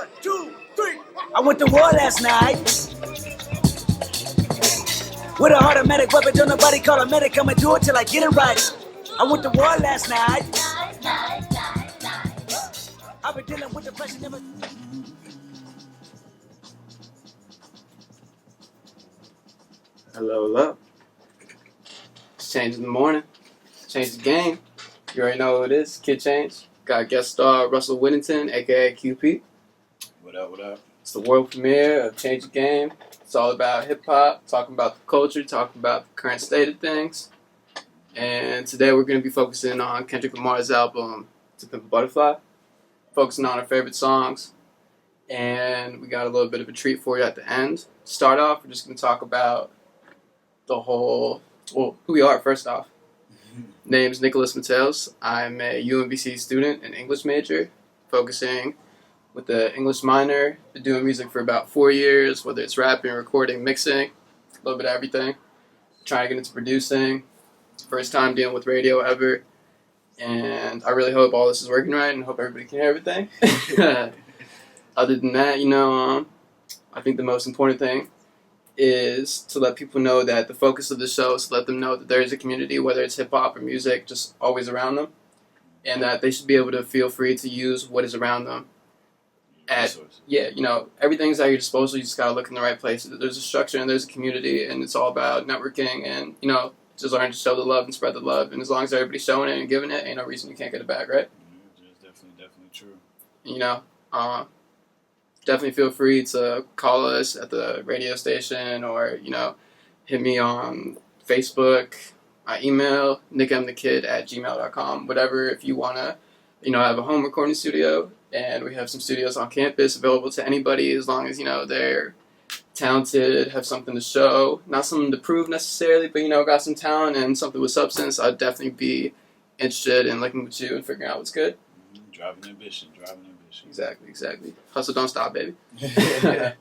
1, 2, 3. I went to war last night with a automatic weapon. Don't nobody call a medic. I'ma do it till I get it right. I went to war last night. I've been dealing with the pressure never. Hello, hello. It's Change in the morning. Change the game. You already know who it is. Kid Change. Got guest star Russell Whittington, aka QP. What up, what up? It's the world premiere of Change the Game. It's all about hip hop, talking about the culture, talking about the current state of things. And today we're going to be focusing on Kendrick Lamar's album, To Pimp a Butterfly. Focusing on our favorite songs. And we got a little bit of a treat for you at the end. To start off, we're just going to talk about the whole, well, who we are first off. Name's Nicolas Matheus. I'm a UMBC student and English major, focusing with the English minor. Been doing music for about 4 years, whether it's rapping, recording, mixing, a little bit of everything. Trying to get into producing. First time dealing with radio ever. And I really hope all this is working right and hope everybody can hear everything. Other than that, I think the most important thing is to let people know that the focus of the show is to let them know that there is a community, whether it's hip-hop or music, just always around them, and that they should be able to feel free to use what is around them. Everything's at your disposal. You just got to look in the right places. There's a structure and there's a community, and it's all about networking and, just learn to show the love and spread the love. And as long as everybody's showing it and giving it, ain't no reason you can't get it back, right? That's definitely true. Definitely feel free to call us at the radio station or, hit me on Facebook, my email, nickmthekid@gmail.com, whatever, if you want to, have a home recording studio. And we have some studios on campus available to anybody as long as, they're talented, have something to show. Not something to prove necessarily, but, got some talent and something with substance. I'd definitely be interested in looking with you and figuring out what's good. Driving ambition. Exactly. Hustle, don't stop, baby. I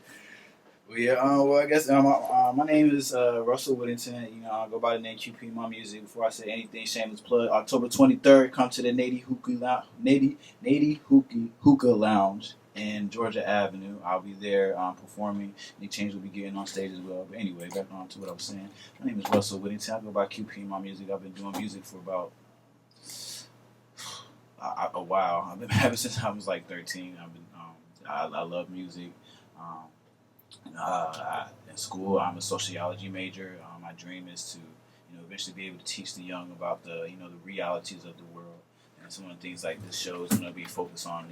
guess my name is Russell Whittington. I go by the name QP in my music. Before I say anything, shameless plug. October 23rd, come to the Nady Hookah Lounge in Georgia Avenue. I'll be there performing. Nick Change will be getting on stage as well. But anyway, back on to what I was saying. My name is Russell Whittington. I go by QP in my music. I've been doing music for about a while. I've been having since I was like 13. I love music. In school, I'm a sociology major. My dream is to, eventually be able to teach the young about the realities of the world. And some of the things like this show is going to be focused on,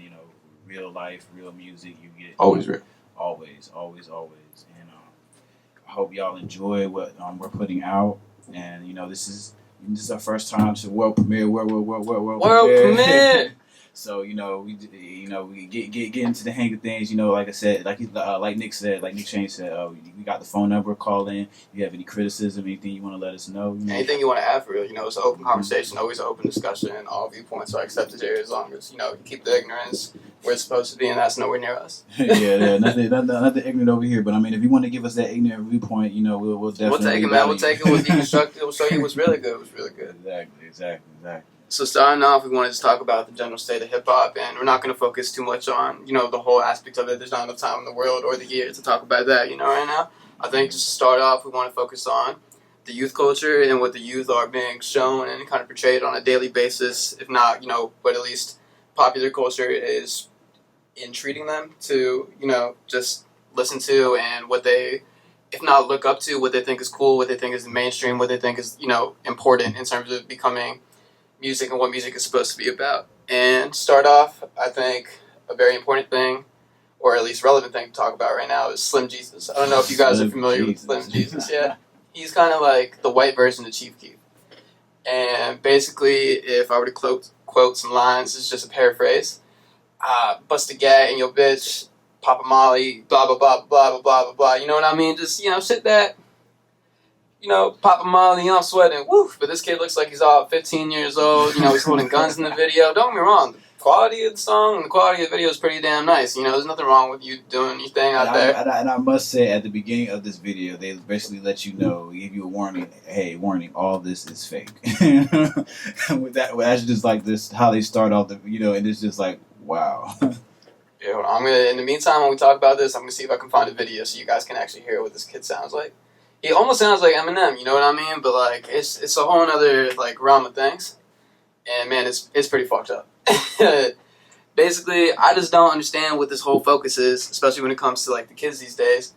real life, real music. You get always real. Always. And I hope y'all enjoy what we're putting out. And this is our first time to world premiere. World premiere. So we get into the hang of things. Like I said, like Nick Change said, we got the phone number. Call in. If you have any criticism, anything you want to let us know. Anything you want to add for real. It's an open conversation, always an open discussion. All viewpoints are accepted here as long as you keep the ignorance where it's supposed to be, and that's nowhere near us. yeah, nothing ignorant over here. But if you want to give us that ignorant viewpoint, we'll definitely. We'll take it. We'll deconstruct it. We'll show you what's really good. Exactly. So starting off, we want to just talk about the general state of hip-hop, and we're not going to focus too much on, the whole aspect of it. There's not enough time in the world or the year to talk about that, right now. I think just to start off, we want to focus on the youth culture and what the youth are being shown and kind of portrayed on a daily basis, if not, but at least popular culture is entreating them to, just listen to and what they, if not look up to, what they think is cool, what they think is mainstream, what they think is, important in terms of becoming music and what music is supposed to be about. And start off, I think a very important thing, or at least relevant thing to talk about right now, is Slim Jesus. I don't know if you guys are familiar with Slim Jesus. Yeah, he's kind of like the white version of Chief Keef. And basically, if I were to quote some lines, it's just a paraphrase. Bust a gat in your bitch, pop a molly, blah blah blah blah blah blah blah blah. You know what I mean? Just shit that. Pop a molly, I'm sweating, woo. But this kid looks like he's all 15 years old. He's holding guns in the video. Don't get me wrong, the quality of the song and the quality of the video is pretty damn nice. There's nothing wrong with you doing your thing out there. And I must say, at the beginning of this video, they basically let you know, give you a warning. Hey, warning! All this is fake. With that, that's just like this how they start off the, and it's just like, wow. Yeah, hold I'm gonna, in the meantime, when we talk about this, I'm gonna see if I can find a video so you guys can actually hear what this kid sounds like. He almost sounds like Eminem, you know what I mean? But like, it's a whole other like realm of things, and man, it's pretty fucked up. Basically, I just don't understand what this whole focus is, especially when it comes to like the kids these days.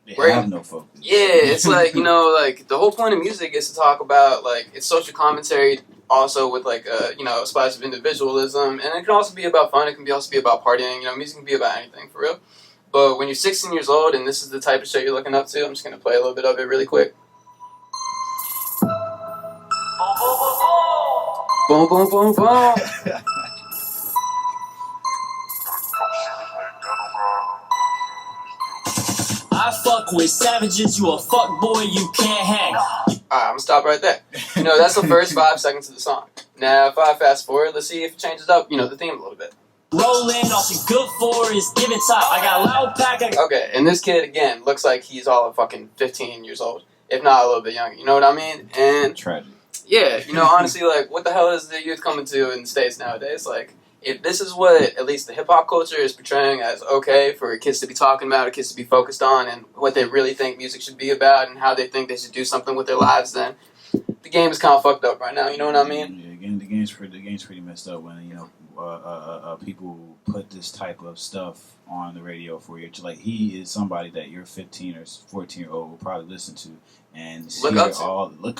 They have no focus. Yeah, it's like, you know, like the whole point of music is to talk about like it's social commentary, also with like you know, a splash of individualism, and it can also be about fun. It can also be about partying. You know, music can be about anything for real. But when you're 16 years old and this is the type of shit you're looking up to, I'm just gonna play a little bit of it really quick. Boom, boom, boom, boom. I fuck with savages, you a fuck boy, you can't hang. Alright, I'm gonna stop right there. You know, that's the first 5 seconds of the song. Now, if I fast forward, let's see if it changes up, you know, the theme a little bit. Rolling, all she good for is giving top. I got a loud pack. Okay, and this kid, again, looks like he's all of fucking 15 years old, if not a little bit younger, you know what I mean? And tragic. Yeah, you know, honestly, like, what the hell is the youth coming to in the States nowadays? Like, if this is what at least the hip-hop culture is portraying as okay for kids to be talking about, or kids to be focused on, and what they really think music should be about, and how they think they should do something with their lives, then the game is kind of fucked up right now, you know what I mean? Yeah, again, the game's pretty messed up when, you know, people put this type of stuff on the radio for you. Like, he is somebody that your 15 or 14-year-old will probably listen to and look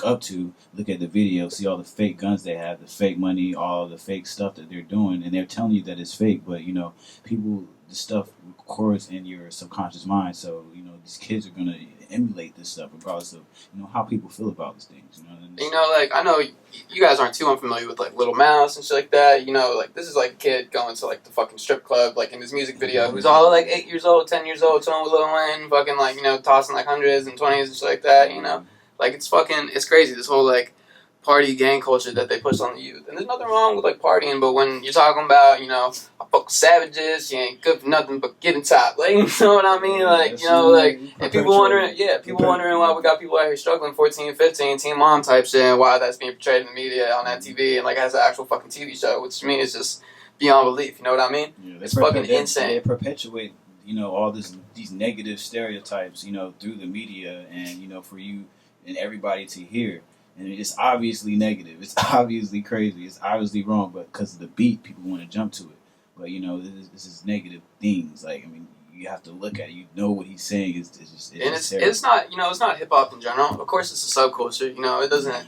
up to, look at the video, see all the fake guns they have, the fake money, all the fake stuff that they're doing, and they're telling you that it's fake, but, you know, the stuff records in your subconscious mind, so, you know, these kids are going to emulate this stuff regardless of, you know, how people feel about these things, you know. You know, like, I know you guys aren't too unfamiliar with, like, Little Mouse and shit like that, you know, like, this is, like, a kid going to, like, the fucking strip club, like, in his music video, who's all, like, 8 years old, 10 years old, chilling with Lil Wayne, fucking, like, you know, tossing, like, hundreds and 20s and shit like that, you know. Like, it's crazy, this whole, like, party gang culture that they push on the youth. And there's nothing wrong with, like, partying, but when you're talking about, you know, I fuck with savages, you ain't good for nothing but getting top. Like, you know what I mean? Like, you know, like, and people wondering why we got people out here struggling 14, 15, teen mom type shit, and why that's being portrayed in the media on that TV, and, like, has an actual fucking TV show, which to me is just beyond belief, you know what I mean? Yeah, it's fucking insane. They perpetuate, you know, all these negative stereotypes, you know, through the media, and, you know, for you and everybody to hear. And it's obviously negative. It's obviously crazy. It's obviously wrong. But because of the beat, people want to jump to it. But, you know, this is negative things. Like, I mean, you have to look at it. You know what he's saying is just it's not, you know, it's not hip-hop in general. Of course, it's a subculture. You know, it doesn't...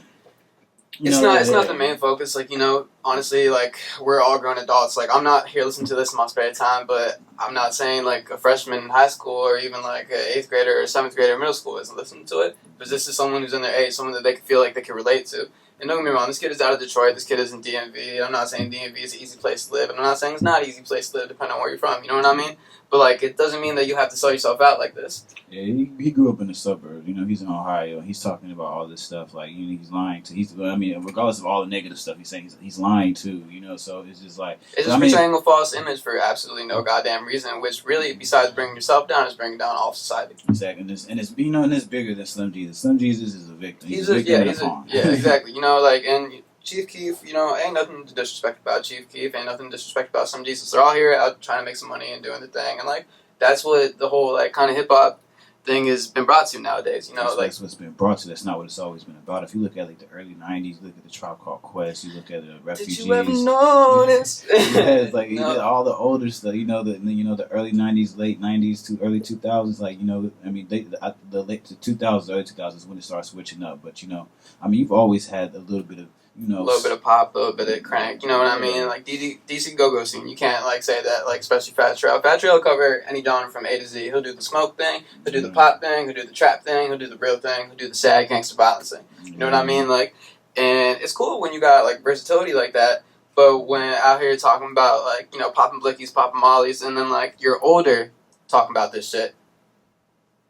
It's not the main focus. Like, you know, honestly, like, we're all grown adults. Like, I'm not here listening to this in my spare time, but I'm not saying, like, a freshman in high school or even, like, an 8th grader or 7th grader in middle school isn't listening to it. But this is someone who's in their age, someone that they can feel like they can relate to. And don't get me wrong, this kid is out of Detroit. This kid is in DMV. I'm not saying DMV is an easy place to live. And I'm not saying it's not an easy place to live, depending on where you're from. You know what I mean? But, like, it doesn't mean that you have to sell yourself out like this. Yeah, he grew up in the suburbs. You know, he's in Ohio. He's talking about all this stuff. Like, you know, he's lying to. I mean, regardless of all the negative stuff he's saying, he's lying too. You know, so it's just like it's just portraying a false image for absolutely no goddamn reason. Which really, besides bringing yourself down, is bringing down all of society. Exactly, and it's you know, and it's bigger than Slim Jesus. Slim Jesus is a victim. Yeah, exactly. You know, like and. Chief Keef, you know, ain't nothing to disrespect about Chief Keef, ain't nothing to disrespect about some Jesus. They're all here out trying to make some money and doing the thing, and like that's what the whole like kind of hip hop thing has been brought to nowadays. You know, that's what's been brought to. That's not what it's always been about. If you look at like the early '90s, look at the Tribe Called Quest, you look at the Refugees. Did you ever notice? Yeah, like no. All the older stuff. You know the early '90s, late '90s to early 2000s. Like you know, I mean, the late 2000s, early 2000s when it started switching up. But you know, I mean, you've always had a little bit of. You know, a little bit of pop, a little bit of crank, you know what I mean? Like, DC Go-Go scene, you can't, like, say that, like, especially Fat Trail. Fat Trail will cover any genre from A to Z. He'll do the smoke thing, he'll do the pop thing, he'll do the trap thing, he'll do the real thing, he'll do the sad gangster violence thing. You know what I mean? Like, and it's cool when you got, like, versatility like that, but when out here talking about, like, you know, popping blickies, popping mollies, and then, like, you're older talking about this shit,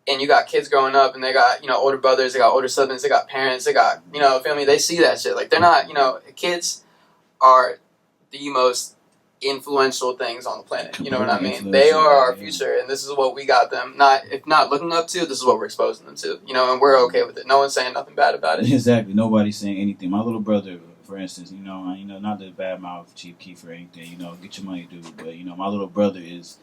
and you got kids growing up, and they got, you know, older brothers, they got older siblings, they got parents, they got, you know, feel me? They see that shit. Like, they're not, you know, kids are the most influential things on the planet. You know what I mean? They are our future, and this is what we got them. If not looking up to, this is what we're exposing them to. You know, and we're okay with it. No one's saying nothing bad about it. Exactly. Nobody's saying anything. My little brother for instance, not to badmouth Chief Keef or anything, get your money, dude. But my little brother is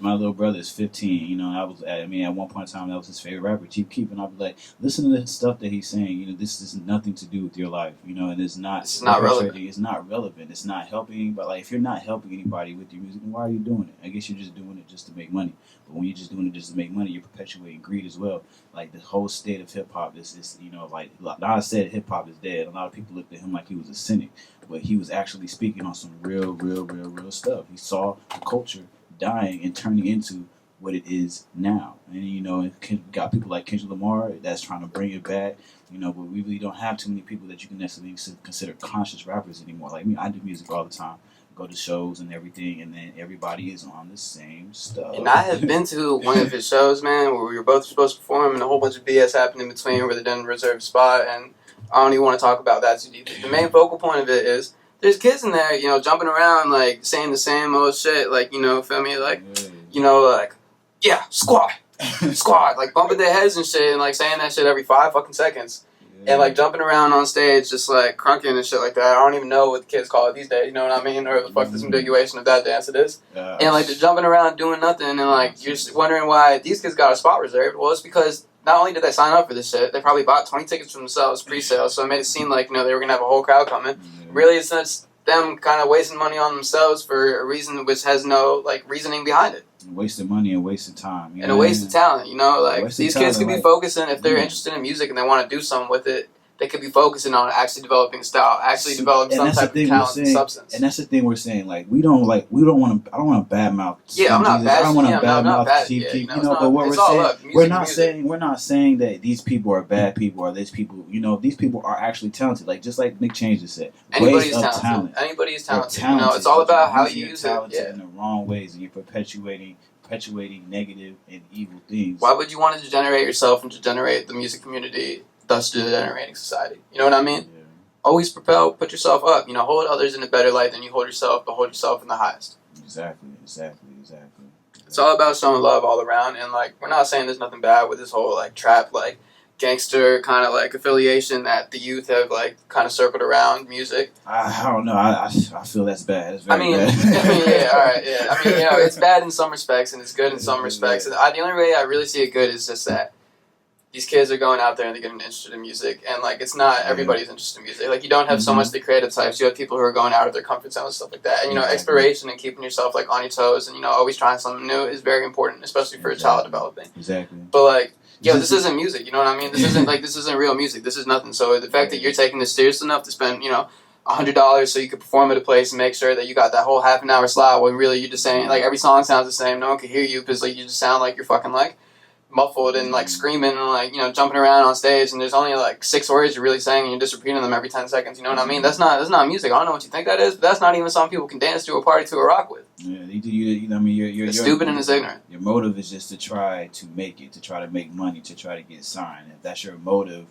My little brother is 15. At one point in time, that was his favorite rapper, Chief Keef, and I'd be like, listen to the stuff that he's saying. This is nothing to do with your life. And it's not relevant. It's not relevant. It's not helping anybody. Like, if you're not helping anybody with your music, then why are you doing it? I guess you're just doing it just to make money. But when you're just doing it just to make money, you're perpetuating greed as well. Like, the whole state of hip hop is like Nas said, hip hop is dead. A lot of people looked at him like he was a cynic, but he was actually speaking on some real stuff. He saw the culture dying and turning into what it is now. And you got people like Kendrick Lamar that's trying to bring it back. But we really don't have too many people that you can necessarily consider conscious rappers anymore. Like me, I do music all the time, go to shows and everything, and then everybody is on the same stuff. And I have been to one of his shows, man, where we were both supposed to perform, and a whole bunch of BS happened in between where they didn't reserve a spot, and I don't even want to talk about that too deeply. The main focal point of it is there's kids in there, jumping around, like, saying the same old shit, like, feel me, like, like, yeah, squad, like, bumping their heads and shit, and, like, saying that shit every 5 fucking seconds. And, like, jumping around on stage, just, like, crunking and shit like that. I don't even know what the kids call it these days, you know what I mean? Or the fuck disambiguation of that dance it is. And, like, they're jumping around doing nothing, and, like, you're just wondering why these kids got a spot reserved. Well, it's because not only did they sign up for this shit, they probably bought 20 tickets for themselves pre-sale, so it made it seem like, they were going to have a whole crowd coming. Really, it's just them kind of wasting money on themselves for a reason which has no, like, reasoning behind it. Wasting money and wasting time. And a waste of talent, like, these kids could be focusing, if they're interested in music and they want to do something with it, they could be focusing on actually developing style, actually developing some type of talent and substance. And that's the thing we're saying. Like, I don't want to badmouth. Yeah, I'm not bad. I don't want to badmouth Chief Keef. But what we're saying, we're not saying that these people are bad people or these people. These people are actually talented. Like, just like Nick Change just said, anybody's talented. Anybody's talented. It's all about how you use it. In the wrong ways, and you're perpetuating negative and evil things. Why would you want to degenerate yourself and degenerate the music community, thus degenerating society? You know what I mean? Yeah. Always propel, put yourself up. Hold others in a better light than you hold yourself, but hold yourself in the highest. Exactly. It's all about showing love all around, and, like, we're not saying there's nothing bad with this whole, like, trap, like, gangster kind of, like, affiliation that the youth have, like, kind of circled around music. I don't know. I feel that's bad. It's very bad. Yeah, all right, yeah. It's bad in some respects, and it's good in some respects. And the only way I really see it good is just that these kids are going out there and they're getting interested in music, and, like, it's not everybody's interested in music. Like, you don't have so much the creative types. You have people who are going out of their comfort zone and stuff like that. And, exploration and keeping yourself, like, on your toes and, always trying something new is very important, especially for a child developing. Exactly. But, like, this isn't music, you know what I mean? This isn't real music. This is nothing. So the fact that you're taking this serious enough to spend, $100 so you could perform at a place and make sure that you got that whole half an hour slot when really you're just saying, like, every song sounds the same. No one can hear you because, like, you just sound like you're fucking, like, muffled and, like, screaming and, like, jumping around on stage, and there's only, like, 6 words you're really saying and you're just repeating them every 10 seconds, you know what I mean? That's not music. I don't know what you think that is, but that's not even something people can dance to or party to or rock with. Yeah, you're stupid and it's ignorant. Your motive is just to try to make it, to try to make money, to try to get signed. If that's your motive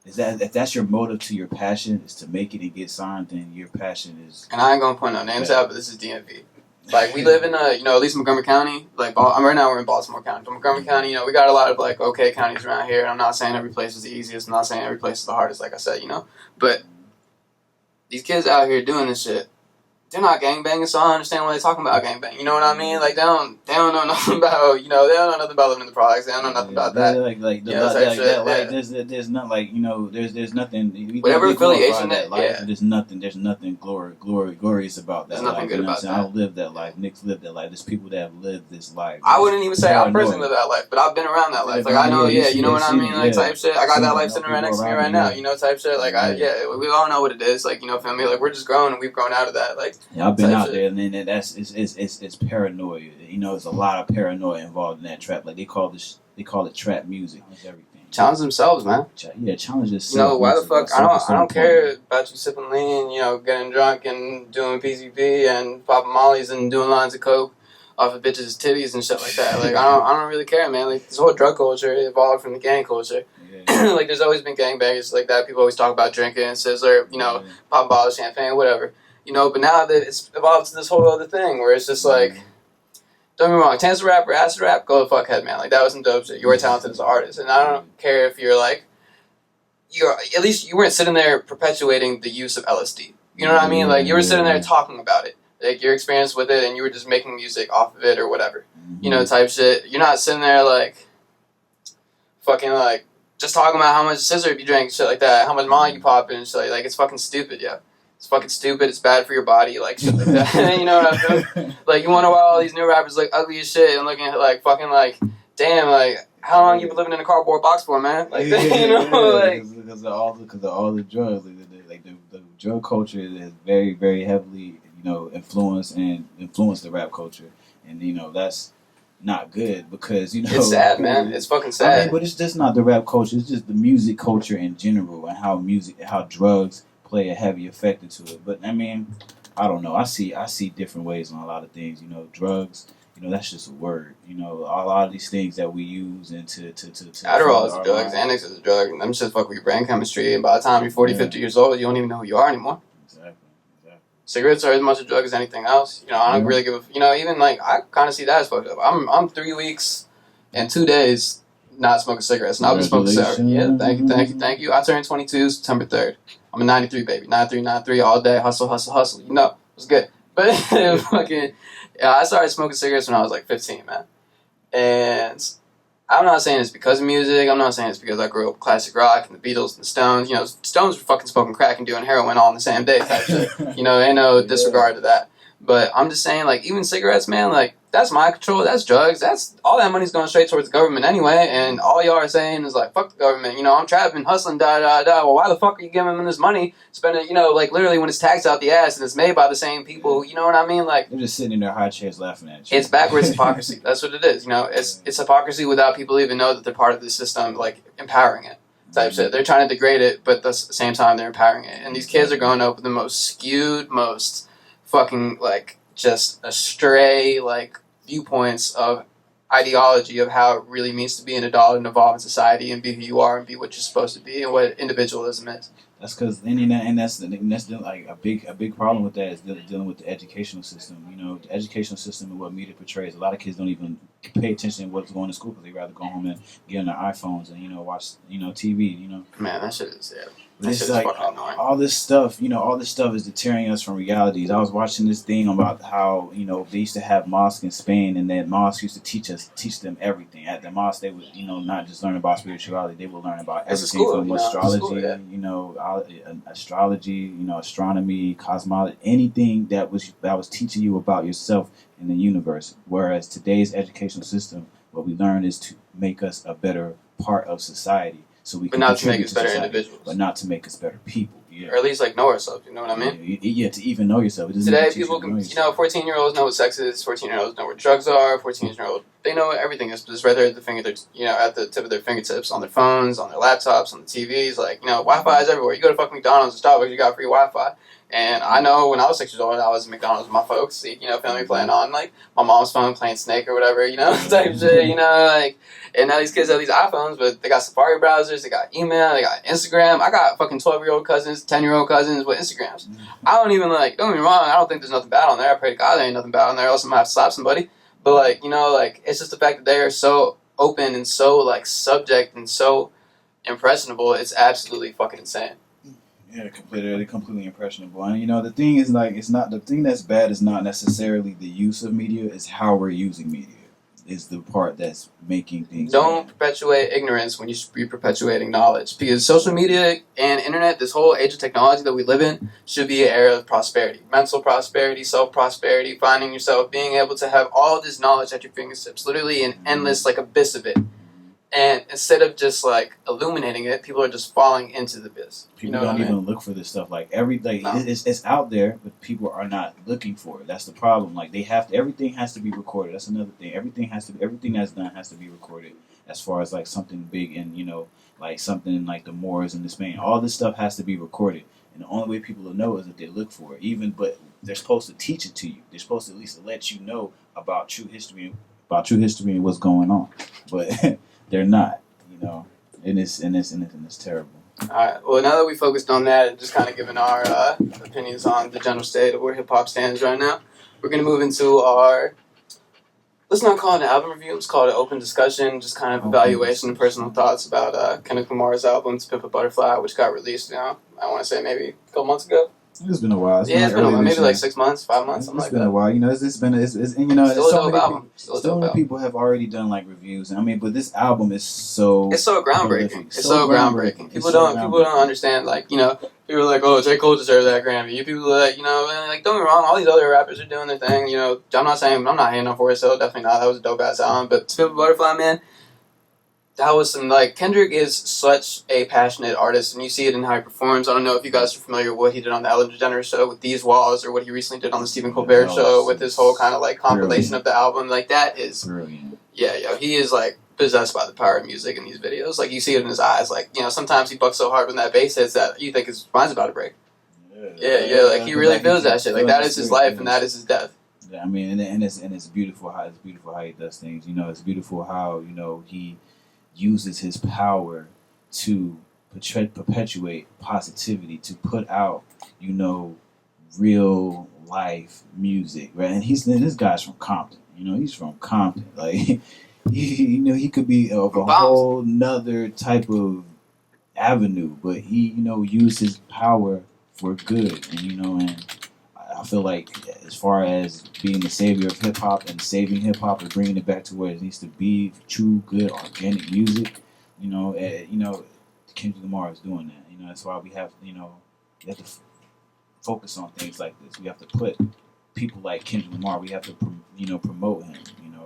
if that's your motive to your passion is to make it and get signed, then your passion is... And I ain't gonna point no names out, but this is DMV. Like, we live in, at least Montgomery County. Like, right now we're in Baltimore County. But Montgomery County, we got a lot of, like, okay counties around here. And I'm not saying every place is the easiest. I'm not saying every place is the hardest, like I said, But these kids out here doing this shit, they're not gangbanging, so I don't understand why they're talking about gangbang. You know what I mean? Like, they don't know nothing about, they don't know nothing about living in the products. They don't know nothing about that. There's not, like, there's nothing. Whatever affiliation that life, there's nothing glorious about that. There's nothing good about that. I don't live that life. Nick's lived that life. There's people that have lived this life. I wouldn't even say I personally live that life, but I've been around that life. Like, I know, you know what I mean? Like, type shit. I got that life sitting right next to me right now, type shit. Like, we all know what it is. Like, feel me? Like, we're just growing and we've grown out of that. Like, yeah, I've been out there, and then it's paranoia. There's a lot of paranoia involved in that trap. Like, they call it trap music. It's everything. Challenge themselves, man. Challenge yourself. Why the fuck? I don't care about you sipping lean, getting drunk and doing PCP and popping mollies and doing lines of coke off of bitches' titties and shit like that. Like, I don't really care, man. Like, this whole drug culture evolved from the gang culture. Yeah. Like, there's always been gangbangers like that. People always talk about drinking and Sizzler, popping bottles of champagne, whatever. But now that it's evolved to this whole other thing where it's just like, don't get me wrong, Chance the Rapper, acid rap, go the fuck ahead, man. Like, that was some dope shit. You were talented as an artist. And I don't care if you're, like, at least you weren't sitting there perpetuating the use of LSD. You know what I mean? Like, you were sitting there talking about it, like your experience with it, and you were just making music off of it or whatever, you know, type shit. You're not sitting there like fucking like just talking about how much scissor you drink, shit like that, how much Molly you pop and shit like it's fucking stupid, yeah. It's fucking stupid. It's bad for your body, like shit like that. You know what I mean? Like, you wonder why all these new rappers look ugly as shit and looking at like fucking like, damn, like how long you been living in a cardboard box for, man? Like, you know, like because of all the drugs, like the drug culture is very, very heavily, you know, influenced the rap culture, and you know that's not good because, you know, it's sad, man. It's fucking sad. I mean, but it's just not the rap culture. It's just the music culture in general and how drugs play a heavy effect into it. But I mean, I don't know. I see different ways on a lot of things. You know, drugs. You know, that's just a word. You know, a lot of these things that we use into Adderall is a drug. Xanax is a drug. And them shit fuck with your brain chemistry. And by the time you're 40, 50 years old, you don't even know who you are anymore. Exactly. Cigarettes are as much a drug as anything else. You know, I don't really give a... You know, even like, I kind of see that as fucked up. I'm 3 weeks and 2 days not smoking cigarettes. And I've been smoking cigarettes. Yeah, thank you. I turned 22 September 3rd. I'm a 93 baby. 93 all day. Hustle. You know, it's good. But fucking... Yeah, I started smoking cigarettes when I was like 15, man. And I'm not saying it's because of music. I'm not saying it's because I grew up with classic rock and the Beatles and the Stones. You know, Stones were fucking smoking crack and doing heroin all on the same day type shit. You know, ain't no disregard to that. But I'm just saying, like, even cigarettes, man, like, that's mind control, that's drugs, that's all that money's going straight towards the government anyway, and all y'all are saying is like, fuck the government, you know, I'm trapping, hustling, well, why the fuck are you giving them this money, spending, you know, like, literally when it's taxed out the ass and it's made by the same people, you know what I mean, like, they're just sitting in their high chairs laughing at you. It's backwards hypocrisy, that's what it is, you know, it's hypocrisy without people even know that they're part of the system, like, empowering it, type shit, they're trying to degrade it, but at the same time, they're empowering it, and these kids are growing up with the most skewed, most fucking, like, just astray, like, viewpoints of ideology of how it really means to be an adult and evolve in society and be who you are and be what you're supposed to be and what individualism is. That's because, and that's like a big problem with that is dealing with the educational system. You know, the educational system and what media portrays. A lot of kids don't even pay attention to what's going to school because they rather go home and get on their iPhones and, you know, watch, you know, TV. You know, man, that shit is It's like all this stuff, you know, all this stuff is deterring us from realities. I was watching this thing about how, you know, they used to have mosques in Spain, and that mosque used to teach them everything. At the mosque, they would, you know, not just learn about spirituality, they would learn about everything from astrology, you know, astrology, you know, astronomy, cosmology, anything that was teaching you about yourself in the universe. Whereas today's educational system, what we learn is to make us a better part of society. So we can not to make us better society, individuals. But not to make us better people. Yeah. Or at least, like, know ourselves, you know what I mean? Yeah, to even know yourself. Today, people can, you know, 14-year-olds know what sex is, 14-year-olds know what drugs are, 14-year-olds, they know what everything is, but it's right there at the fingertips, you know, at the tip of their fingertips, on their phones, on their laptops, on the TVs, like, you know, Wi-Fi is everywhere. You go to fucking McDonald's or Starbucks, you got free Wi-Fi. And I know when I was 6 years old, I was at McDonald's with my folks, you know, family playing on, like, my mom's phone playing Snake or whatever, you know, type shit, you know, like, and now these kids have these iPhones, but they got Safari browsers, they got email, they got Instagram. I got fucking 12-year-old cousins, 10-year-old cousins with Instagrams. I don't even, like, don't get me wrong, I don't think there's nothing bad on there. I pray to God there ain't nothing bad on there, else I'm gonna have to slap somebody. But, like, you know, like, it's just the fact that they are so open and so, like, subject and so impressionable, it's absolutely fucking insane. Yeah, completely impressionable. And, you know, the thing is, like, it's not, the thing that's bad is not necessarily the use of media, it's how we're using media is the part that's making things Don't perpetuate ignorance when you should be perpetuating knowledge. Because social media and internet, this whole age of technology that we live in, should be an era of prosperity. Mental prosperity, self-prosperity, finding yourself, being able to have all this knowledge at your fingertips, literally an endless, like, abyss of it. And instead of just, like, illuminating it, people are just falling into the abyss. People don't even look for this stuff. Like, it's out there, but people are not looking for it. That's the problem. Like, everything has to be recorded. That's another thing. Everything that's done has to be recorded. As far as, like, something big and, you know, like something like the Moors and the Spain. All this stuff has to be recorded. And the only way people will know is if they look for it. But they're supposed to teach it to you. They're supposed to at least let you know about true history and what's going on. But they're not, you know, and it's terrible. All right. Well, now that we focused on that and just kind of given our opinions on the general state of where hip hop stands right now, we're gonna move into our let's not call it an album review. Let's call it an open discussion, just kind of evaluation and personal thoughts about Kendrick Lamar's album, Pimp a Butterfly, which got released, I want to say maybe a couple months ago. It's been a while. It's been a while. Maybe like 6 months, 5 months, something like that. It's been a while. It's been, and still a dope album. So many people have already done like reviews. But this album is so. It's so groundbreaking. It's so groundbreaking. People don't understand. People are like, oh, J. Cole deserved that Grammy. You people are like, don't get me wrong. All these other rappers are doing their thing. I'm not hating on Forest Hill. Definitely not. That was a dope ass album. But Pimp a Butterfly, man. That was some, Kendrick is such a passionate artist, and you see it in how he performs. I don't know if you guys are familiar with what he did on the Ellen DeGeneres show with These Walls, or what he recently did on the Stephen Colbert show with his whole kind of, compilation of the album. That is... Brilliant. Yeah, he is, possessed by the power of music in these videos. You see it in his eyes. Sometimes he bucks so hard when that bass hits that you think his mind's about to break. Yeah, he really feels that shit. That is his life, and that is his death. Yeah, and it's beautiful how he does things. It's beautiful how, he uses his power to perpetuate positivity, to put out, real life music, right? And this guy's from Compton, he's from Compton. He could be of a whole nother type of avenue, but he, used his power for good, and I feel like as far as being the savior of hip hop and saving hip hop and bringing it back to where it needs to be, true, good, organic music, Kendrick Lamar is doing that. That's why we have, we have to focus on things like this. We have to put people like Kendrick Lamar. We have to, promote him,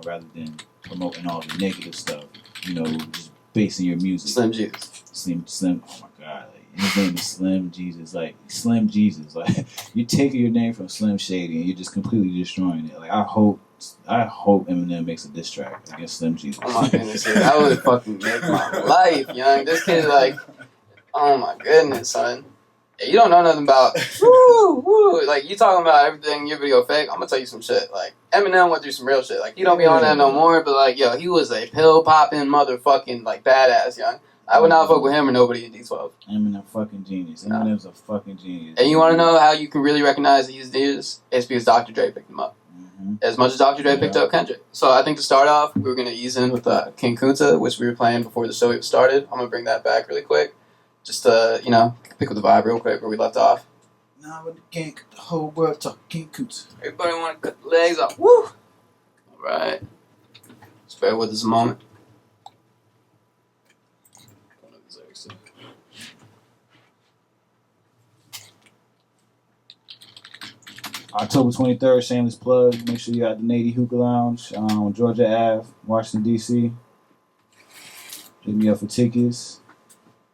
rather than promoting all the negative stuff. Just basing your music. Slim Jesus. Slim. Oh my God. His name is Slim Jesus. Slim Jesus. You're taking your name from Slim Shady and you're just completely destroying it. I hope Eminem makes a diss track against Slim Jesus. Oh my goodness, that would fucking make my life, young. This kid, oh my goodness, son. Hey, you don't know nothing about, woo. You talking about everything in your video fake. I'm gonna tell you some shit. Eminem went through some real shit. He don't be on that no more, but he was a pill popping motherfucking badass, young. I would not fuck with him or nobody in D12. Eminem fucking genius. Eminem's a fucking genius. And you want to know how you can really recognize that he's genius? It's because Dr. Dre picked him up. Mm-hmm. As much as Dr. Dre picked up Kendrick. So I think to start off, we're going to ease in with King Kunta, which we were playing before the show even started. I'm going to bring that back really quick. Just to, pick up the vibe real quick where we left off. Now with the gang, the whole world talking King Kunta. Everybody want to cut the legs off. Woo! All right. Just bear with us a moment. October 23rd, shameless plug. Make sure you're at the Nady Hookah Lounge on Georgia Ave, Washington, D.C. Hit me up for tickets.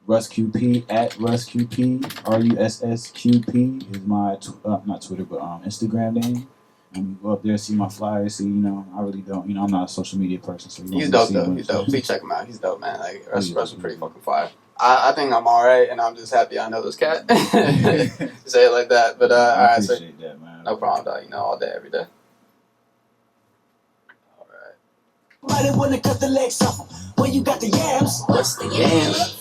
Russ QP at Russ QP. RUSSQP is my, not Twitter, but Instagram name. And go up there, see my flyers, see, I really don't, I'm not a social media person. So he's dope, though. He's dope. Please check him out. He's dope, man. Russ is pretty fucking fire. I think I'm alright, and I'm just happy I know this cat. Say it like that, but alright. Appreciate that, man. No problem, dog. All day, every day. Alright. Why they wanna cut the legs off when you got the yams? What's the yams?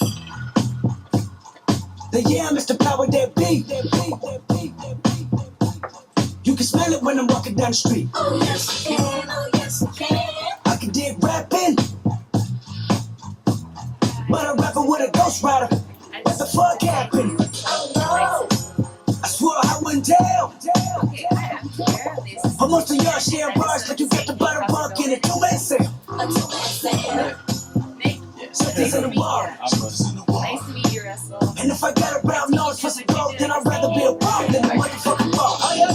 The yam is the power that beat. You can smell it when I'm walking down the street. Oh yes you can, oh yes you can. I can dig rapping, but I'm rapping with a ghost rider. What the fuck happened? Oh no. I swore I wouldn't tell. But most of y'all share bars like you got the butter buck in a two-man sale. A two-man sale. Something's in the bar. Nice to meet you, Russell. And if I got a brown nose for some gold, then I'd rather be a bum than a motherfucking ball. Oh yeah?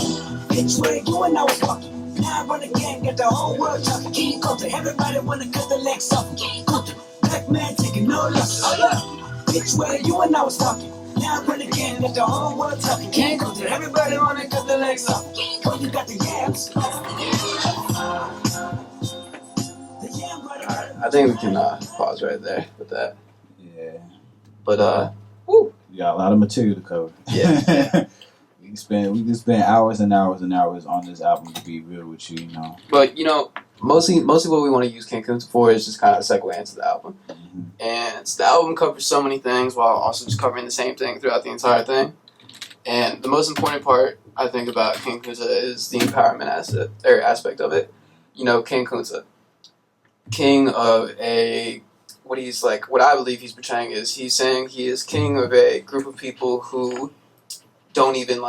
Bitch, where you and I was walking. Now I run the game, got the whole world talking. King Kunta, everybody wanna cut the legs off. King Kunta, black man taking no losses. Oh yeah? Bitch, where you and I was talking. Now I run the game, got the whole world talking. King Kunta, everybody wanna cut the legs off. Oh, you got the yams. I think we can pause right there with that. Yeah. But woo. We got a lot of material to cover. Yeah. we can spend hours and hours and hours on this album, to be real with you, But mostly what we want to use King Kunta for is just kind of a segue into the album. Mm-hmm. And the album covers so many things while also just covering the same thing throughout the entire thing. And the most important part I think about King Kunta is the empowerment aspect of it. King Kunta, king of what I believe he's portraying is he's saying he is king of a group of people who don't even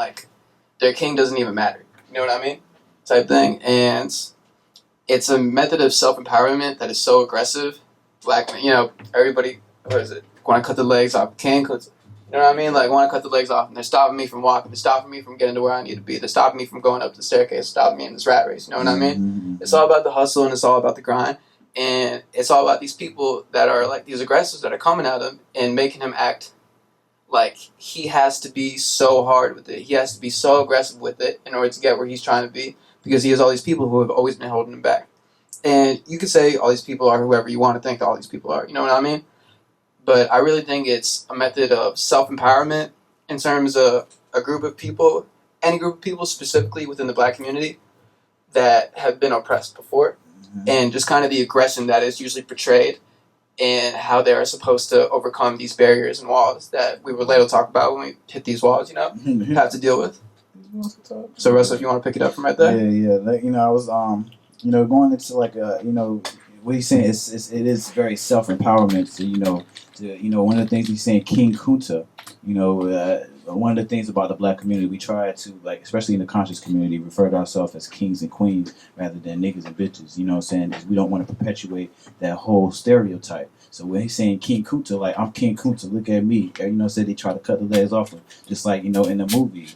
their king doesn't even matter. You know what I mean? Type thing. And it's a method of self-empowerment that is so aggressive. Everybody, what is it? Want to cut the legs off. King Kunta. You know what I mean? Want to cut the legs off, and they're stopping me from walking. They're stopping me from getting to where I need to be. They're stopping me from going up the staircase. Stopping me in this rat race. You know what I mean? It's all about the hustle, and it's all about the grind. And it's all about these people that are these aggressors that are coming at him and making him act like he has to be so hard with it. He has to be so aggressive with it in order to get where he's trying to be, because he has all these people who have always been holding him back. And you could say all these people are whoever you want to think all these people are. You know what I mean? But I really think it's a method of self-empowerment in terms of a group of people, any group of people specifically within the black community that have been oppressed before. And just kind of the aggression that is usually portrayed and how they are supposed to overcome these barriers and walls that we would later talk about when we hit these walls, have to deal with. So, Russell, if you want to pick it up from right there. Yeah. I was, going into what he's saying is it is very self-empowerment to one of the things he's saying, King Kunta, one of the things about the black community, we try to, especially in the conscious community, refer to ourselves as kings and queens rather than niggas and bitches, you know what I'm saying? We don't want to perpetuate that whole stereotype. So when he's saying King Kunta, I'm King Kunta, look at me, said they try to cut the legs off him, just in the movie,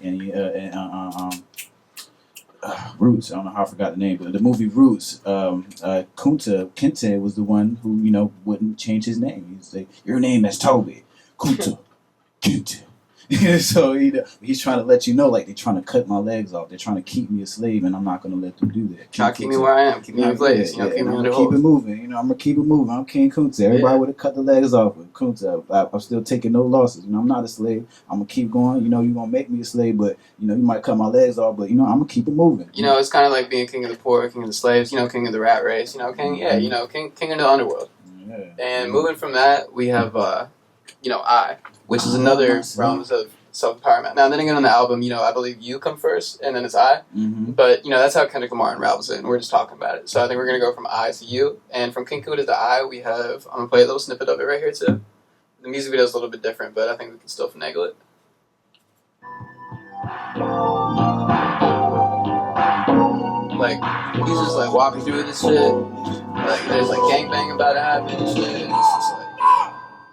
Roots, I don't know how I forgot the name, but the movie Roots, Kente was the one who, wouldn't change his name. He'd say, your name is Toby, Kunta, Kente. So he's trying to let you know, they're trying to cut my legs off. They're trying to keep me a slave, and I'm not going to let them do that. Trying to keep me where I am, keep me in place. Keep me I'm going to keep it moving. I'm going to keep it moving. I'm King Kunta. Everybody would have cut the legs off with Kunta. I'm still taking no losses. I'm not a slave. I'm going to keep going. You're going to make me a slave, but, you might cut my legs off, but, I'm going to keep it moving. It's kind of like being king of the poor, king of the slaves, king of the rat race, king of the underworld. Yeah. And moving from that, we have, I, which is another realms of self-empowerment. Now, then again on the album, I believe you come first, and then it's I. Mm-hmm. But, that's how Kendrick Lamar unravels it, and we're just talking about it. So I think we're going to go from I to you. And from King Kunta to I, we have, I'm going to play a little snippet of it right here, too. The music video is a little bit different, but I think we can still finagle it. He's just, walking through this shit. There's, gangbang about to happen and shit. And it's just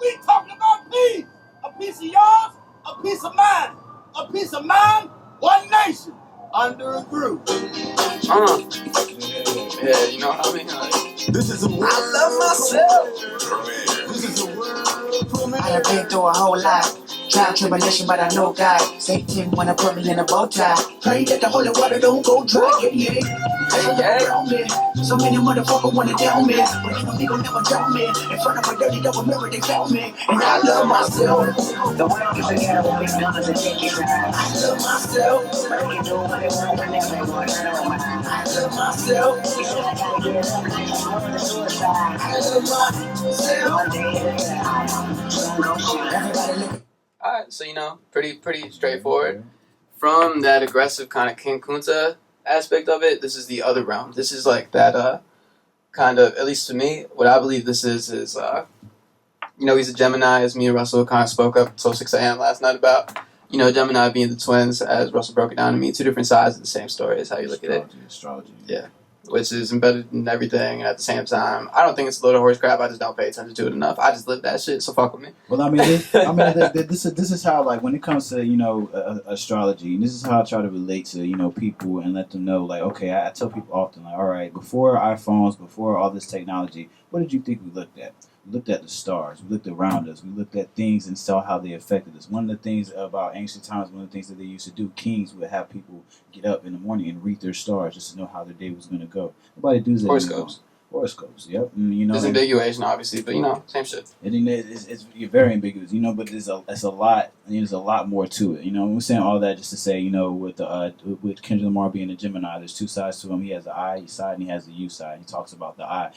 we talking about peace! A piece of yours, a piece of mine. A piece of mine, one nation, under a group. Yeah, you know what I mean? This is a world. I love myself. This is a world. I done been through a whole lot. Trial, tribulation, but I know God. Satan wanna put me in a bow tie. Pray that the holy water don't go dry. Yeah. So many motherfuckers wanna down me, but they gon' never down me. In front of a dirty double mirror, they found me. And I love myself. The world is a ghetto, big numbers and take it right. I love myself. But they can do what they want whenever they want. I love myself. You said I gotta get up and I just want to suicide. I love myself. Everybody look. Alright, so pretty straightforward. From that aggressive kind of King Kunta aspect of it, this is the other realm. This is that kind of, at least to me, what I believe this is he's a Gemini, as me and Russell kind of spoke up till 6 a.m. last night about, Gemini being the twins, as Russell broke it down to me, two different sides of the same story is how you look at it. Astrology. Yeah. Which is embedded in everything, and at the same time, I don't think it's a load of horse crap. I just don't pay attention to it enough. I just live that shit, so fuck with me. Well, this is how, when it comes to astrology, this is how I try to relate to people and let them know, okay, I tell people often, all right, before iPhones, before all this technology, what did you think we looked at? We looked at the stars. We looked around us. We looked at things and saw how they affected us. One of the things about ancient times, one of the things that they used to do, kings would have people get up in the morning and read their stars just to know how their day was going to go. Nobody does that anymore. Horoscopes, yep. There's ambiguation, obviously, but same shit. It's very ambiguous, but it's a lot. There's a lot more to it. We're saying all that just to say, with Kendrick Lamar being a Gemini, there's two sides to him. He has the I side and he has the you side. He talks about the I.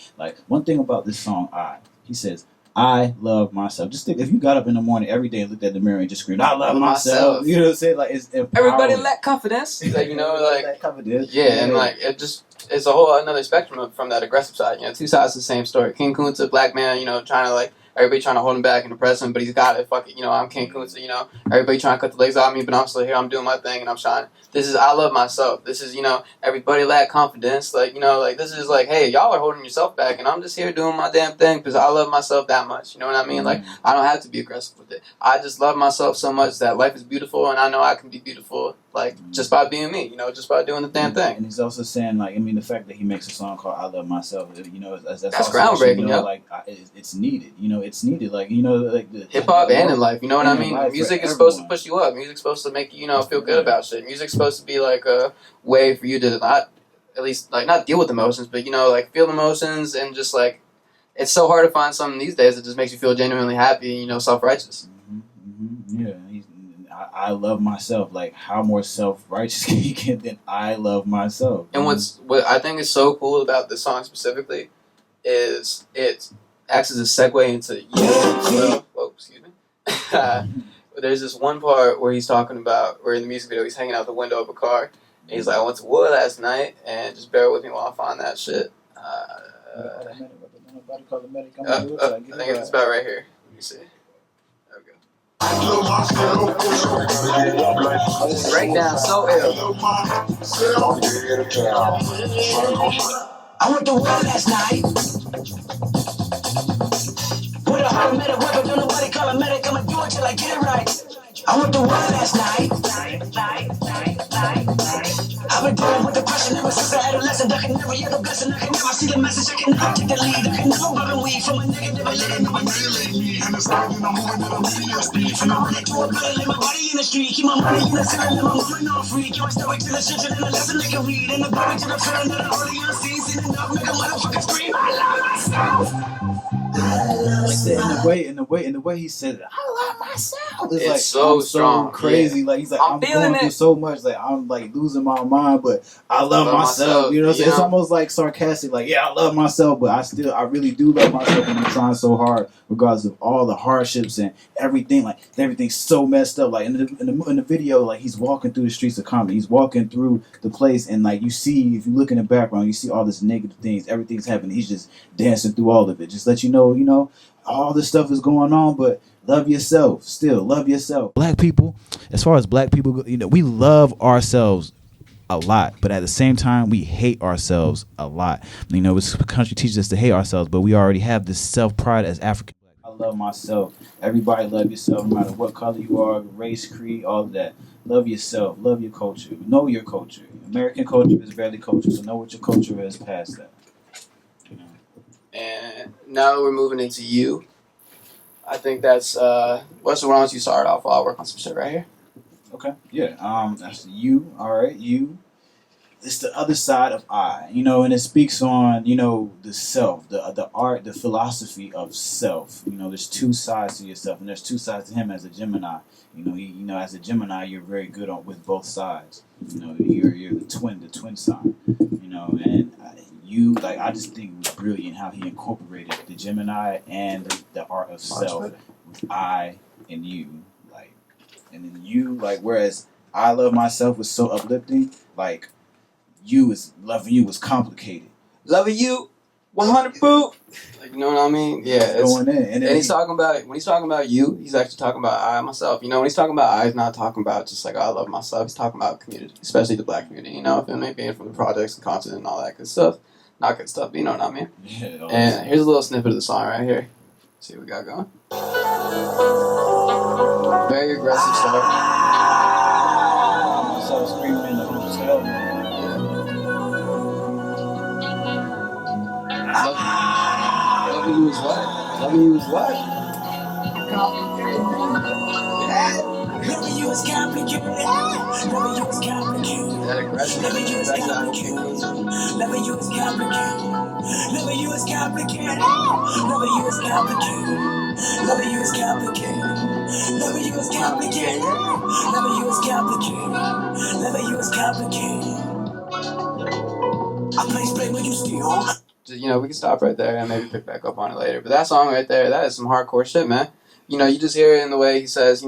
One thing about this song, I. He says, I love myself. Just think, if you got up in the morning every day and looked at the mirror and just screamed, I love myself. You know what I'm saying? Like, it's empowering. Everybody lack confidence. Like, you know, like, confidence. Yeah, and like, it's a whole another spectrum from that aggressive side. You know, two sides of the same story. King Kunta, black man, you know, trying to like, everybody trying to hold him back and depress him, but he's got it. Fuck it, you know, I'm King Kunta, you know. Everybody trying to cut the legs off me, but I'm still here. I'm doing my thing and I'm shining. This is, I love myself. This is, you know, everybody lack confidence. Like, you know, like, this is like, hey, y'all are holding yourself back and I'm just here doing my damn thing because I love myself that much. You know what I mean? Like, I don't have to be aggressive with it. I just love myself so much that life is beautiful and I know I can be beautiful, like, just by being me, you know, just by doing the damn thing. And he's also saying, like, I mean, the fact that he makes a song called I Love Myself, you know, that's also, groundbreaking, you know, like, it's needed. You know, it's needed. Like, you know, like the hip-hop and in life, you know what I mean? Music is supposed to push you up. Music's supposed to make you, you know, feel good about shit. Music's supposed to be like a way for you to not, at least, like, not deal with emotions, but, you know, like, feel emotions and just, like, it's so hard to find something these days that just makes you feel genuinely happy and, you know, self-righteous. Yeah, I love myself. Like, how more self-righteous can you get than I love myself? And what I think is so cool about this song specifically is it acts as a segue into you. Whoa, excuse me. There's this one part where he's talking about, where in the music video he's hanging out the window of a car. And he's like, I went to war last night, and just bear with me while I find that shit. I think it's about right here. Let me see. There we go. Breakdown so ill. I went to war last night. With a heart medic weapon, don't nobody call a medic. I'ma do it till I get it right. I went to war last night. I've been dealing with depression ever since I adolescent. I can never hear the blessing. I can never see the message. I can never take the lead. I can never rub and weed from a negative. I let it never annihilate me. And it's not in the moment that I'm really on speed. From I'm running to a better, lay my body in the street. Keep my money in the ceiling, and I'm moving on free. Give my story to the children and the lesson they can read. And the glory to the feeling that I'm already unseen. Seen enough, make a motherfucker scream. I love myself. In the way he said it, I love myself. It's like, so strong, so crazy. Yeah. Like, he's like, I'm going through so much. Like, I'm like losing my mind, but I love myself. You know, yeah. It's almost like sarcastic. Like, yeah, I love myself, but I really do love myself, and I'm trying so hard, regardless of all the hardships and everything. Like, everything's so messed up. Like in the video, like he's walking through the streets of Compton. He's walking through the place, and like you see, if you look in the background, you see all this negative things. Everything's happening. He's just dancing through all of it. Just let you know, all this stuff is going on, but love yourself. Still, love yourself. Black people, as far as black people go, we love ourselves a lot, but at the same time, we hate ourselves a lot. This country teaches us to hate ourselves, but we already have this self-pride as African. I love myself. Everybody love yourself, no matter what color you are, race, creed, all of that. Love yourself. Love your culture. Know your culture. American culture is barely culture, so know what your culture is past that. And now we're moving into you. I think that's why don't you start off while I work on some shit right here? Okay. Yeah. That's you. All right. You. It's the other side of I. And it speaks on the self, the art, the philosophy of self. There's two sides to yourself, and there's two sides to him as a Gemini. As a Gemini, you're very good with both sides. You're the twin sign. And you, like, I just think it was brilliant how he incorporated the Gemini and the art of self with I and you, like, and then you, like, whereas I love myself was so uplifting, like, loving you was complicated. Loving you, 100 proof. Like, you know what I mean? Yeah. It's going in, and he's talking about, when he's talking about you, he's actually talking about I myself. When he's talking about I, he's not talking about just like I love myself. He's talking about community, especially the black community. And maybe being from the projects and content and all that good stuff. Not good stuff, but you know what I mean? Yeah. And here's a little snippet of the song right here. Let's see what we got going. Very aggressive start. Myself screaming in the hoops, help me. Loving you is what? Loving you is what? Loving you is complicated. Loving you is complicated. That aggressive. Loving you is complicated. Loving you is complicated. Loving you is complicated. Loving you is complicated. Loving you is complicated. Loving you is complicated. Loving you is complicated. Loving you is complicated. I play straight when you steal. we can stop right there and maybe pick back up on it later. But that song right there, that is some hardcore shit, man. You just hear it in the way he says,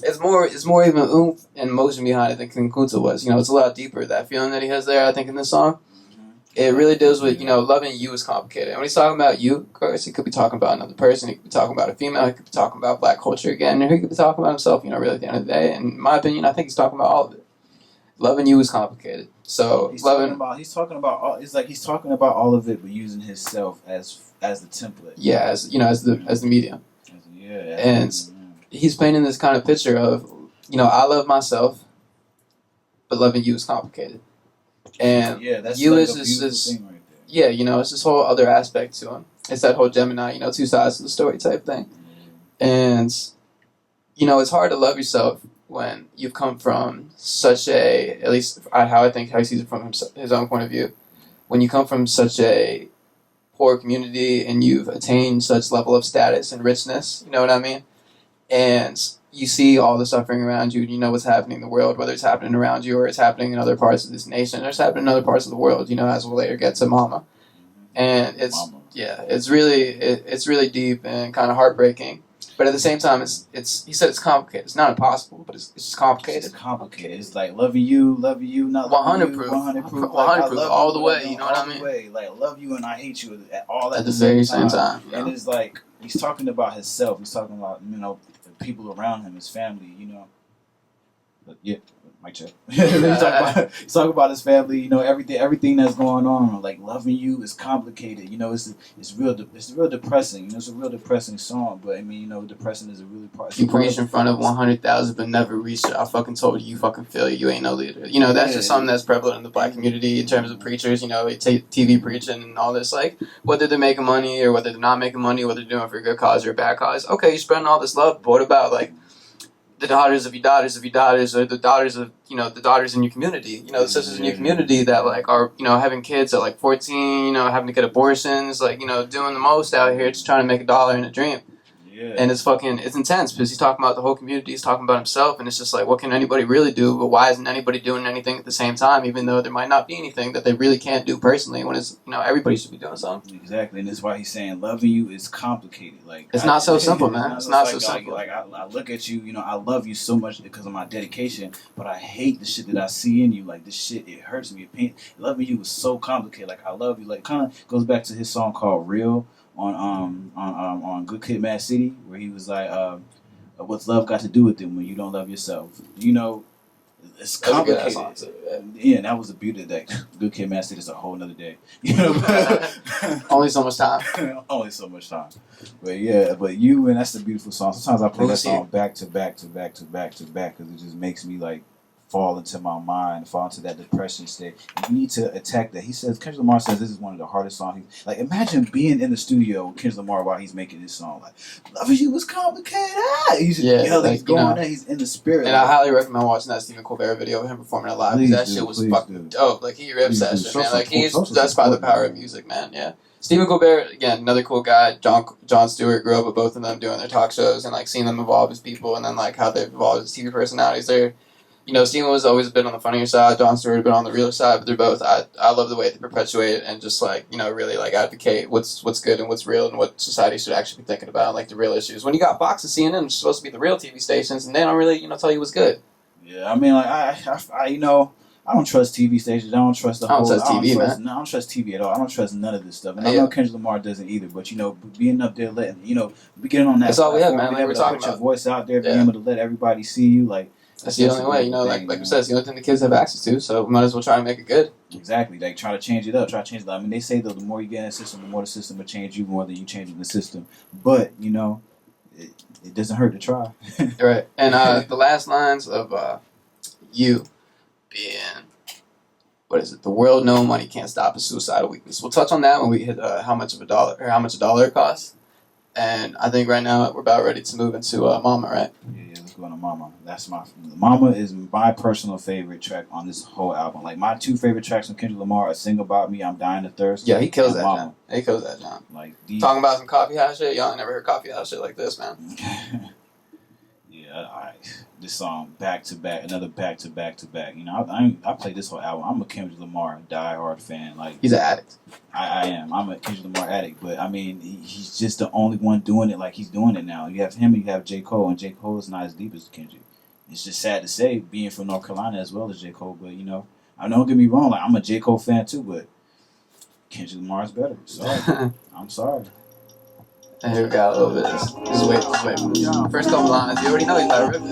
it's more even oomph and emotion behind it than King Kunta was. It's a lot deeper. That feeling that he has there, I think, in this song, it really deals with, loving you is complicated. And when he's talking about you, of course, he could be talking about another person. He could be talking about a female. He could be talking about black culture again. Or he could be talking about himself, really, at the end of the day. And in my opinion, I think he's talking about all of it. Loving you is complicated. So he's talking about all. It's like he's talking about all of it, but using himself as the template. Yeah, as the medium. And he's painting this kind of picture of, I love myself, but loving you is complicated. And that's you like is this thing right there. it's this whole other aspect to him. It's that whole Gemini, two sides to the story type thing. And it's hard to love yourself when you've come from such a, at least how he sees it from his own point of view, when you come from such a poor community and you've attained such level of status and richness, you know what I mean? And you see all the suffering around you, and you know what's happening in the world, whether it's happening around you or it's happening in other parts of this nation or it's happening in other parts of the world, as we'll later get to Mama. And it's really deep and kind of heartbreaking. But at the same time, he said it's complicated. It's not impossible, but it's just complicated. It's complicated. It's like loving you, not 100 proof. 100 proof. 100 proof, all the way, you know what I mean? Way. Like, love you and I hate you at the very same time. And it's like, he's talking about himself. He's talking about, the people around him, his family, But yeah, mic check. He's talking about his family, everything that's going on. Like, loving you is complicated. It's real depressing. It's a real depressing song. But depressing is a really part. You preach in front of 100,000 but never reach it. I fucking told you fucking feel you ain't no leader. That's just something that's prevalent in the black community in terms of preachers. They take TV preaching and all this, like, whether they're making money or whether they're not making money, whether they're doing it for a good cause or a bad cause. Okay, you're spreading all this love, but what about, like, the daughters of your daughters or the daughters of the daughters in your community, the sisters in your community that like are having kids at like 14, having to get abortions, like doing the most out here just trying to make a dollar in a dream. And it's intense because he's talking about the whole community, he's talking about himself, and it's just like, what can anybody really do? But why isn't anybody doing anything at the same time, even though there might not be anything that they really can't do personally when it's, everybody should be doing something. Exactly, and that's why he's saying loving you is complicated. Like, it's not so simple, man. It's not so simple. Like I look at you, I love you so much because of my dedication, but I hate the shit that I see in you. Like, this shit, it hurts me. Loving you is so complicated. Like, I love you. Like, kind of goes back to his song called Real. On Good Kid, Mad City, where he was like, "What's love got to do with it when you don't love yourself?" It's complicated. Yeah, and that was the beauty of that. Good Kid, Mad City is a whole nother day. Only so much time. Only so much time. But yeah, and that's a beautiful song. Sometimes I play that song back to back because it just makes me like fall into my mind, fall into that depression state. And you need to attack that. He says, Kendrick Lamar says this is one of the hardest songs. Like, imagine being in the studio with Kendrick Lamar while he's making this song. Like, loving you was complicated. He's yelling, he's going there, he's in the spirit. And I highly recommend watching that Stephen Colbert video of him performing it live. That shit was fucking dope. Like, he rips that shit, man. Like, that's by the power of music, man. Yeah. Stephen Colbert, again, another cool guy. Jon Stewart grew up with both of them doing their talk shows and like seeing them evolve as people and then like how they've evolved as TV personalities. They're Stephen was always a bit on the funnier side. Jon Stewart had been on the realer side, but they're both. I love the way they perpetuate it and just like really like advocate what's good and what's real and what society should actually be thinking about, like the real issues. When you got Fox and CNN, which are supposed to be the real TV stations, and they don't really tell you what's good. Yeah, I mean, like I don't trust TV stations. I don't trust the whole. I don't trust TV at all. I don't trust none of this stuff. And I know Kendrick Lamar doesn't either. But being up there, letting we getting on that. That's all we have, man. Like we're talking about your voice out there, being able to let everybody see you, like. That's the only way, like you said, it's the only thing the kids have access to, so we might as well try and make it good. Exactly, like try to change it up, I mean, they say though, the more you get in the system, the more the system will change you more than you change the system. But, it doesn't hurt to try. Right, and the last lines of you being, what is it, the world no money can't stop a suicidal weakness. We'll touch on that when we hit how much a dollar it costs. And I think right now we're about ready to move into Mama, right? Yeah, let's go into Mama. Mama is my personal favorite track on this whole album. Like, my two favorite tracks from Kendrick Lamar are Sing About Me, I'm Dying to Thirst. Yeah, he kills that, John. He kills that, John. Like, talking about some coffee house shit? Y'all ain't never heard coffee house shit like this, man. Yeah, this song back to back, another back to back to back. You know, I played this whole album. I'm a Kendrick Lamar diehard fan. Like He's an addict. I am. I'm a Kendrick Lamar addict. But I mean, he's just the only one doing it like he's doing it now. You have him, and you have J. Cole, and J. Cole is not as deep as Kendrick. It's just sad to say, being from North Carolina as well as J. Cole. But you know, I don't get me wrong. Like I'm a J. Cole fan too, but Kendrick Lamar is better. Sorry, I'm sorry. And here we got a little bit of this. Just wait for this. First couple lines, you already know he's about to rip it.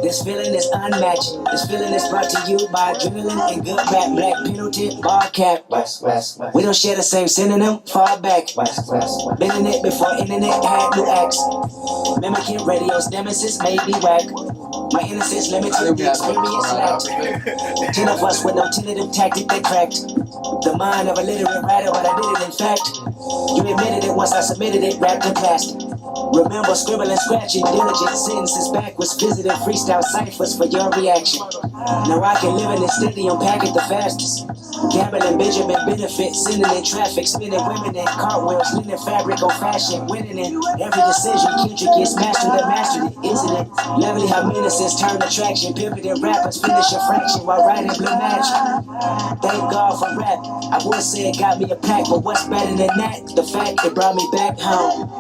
This feeling is unmatched. This feeling is brought to you by adrenaline and good rap. Black penalty, bar cap. West. We don't share the same synonym, far back. West. Been in it before internet had new acts. Mimicking radio's nemesis made me whack. My innocence limited, the experience lacked. 10 of us with no tentative tactic that cracked. The mind of a literate writer, but I did it in fact. You admitted it once I submitted it, wrapped in plastic. Remember scribbling, scratching, diligent sentences backwards, visiting freestyle ciphers for your reaction. Now I can live in this stadium, pack it the fastest. Gambling, Benjamin benefit, sending in traffic, spinning women in cartwheels, linen fabric on fashion, winning in every decision. Kendrick gets mastered and mastered it, isn't it? Lovely how menaces turn attraction, pivoting rappers finish a fraction while writing blue magic. Thank God for rap. I would say it got me a pack, but what's better than that? The fact it brought me back home.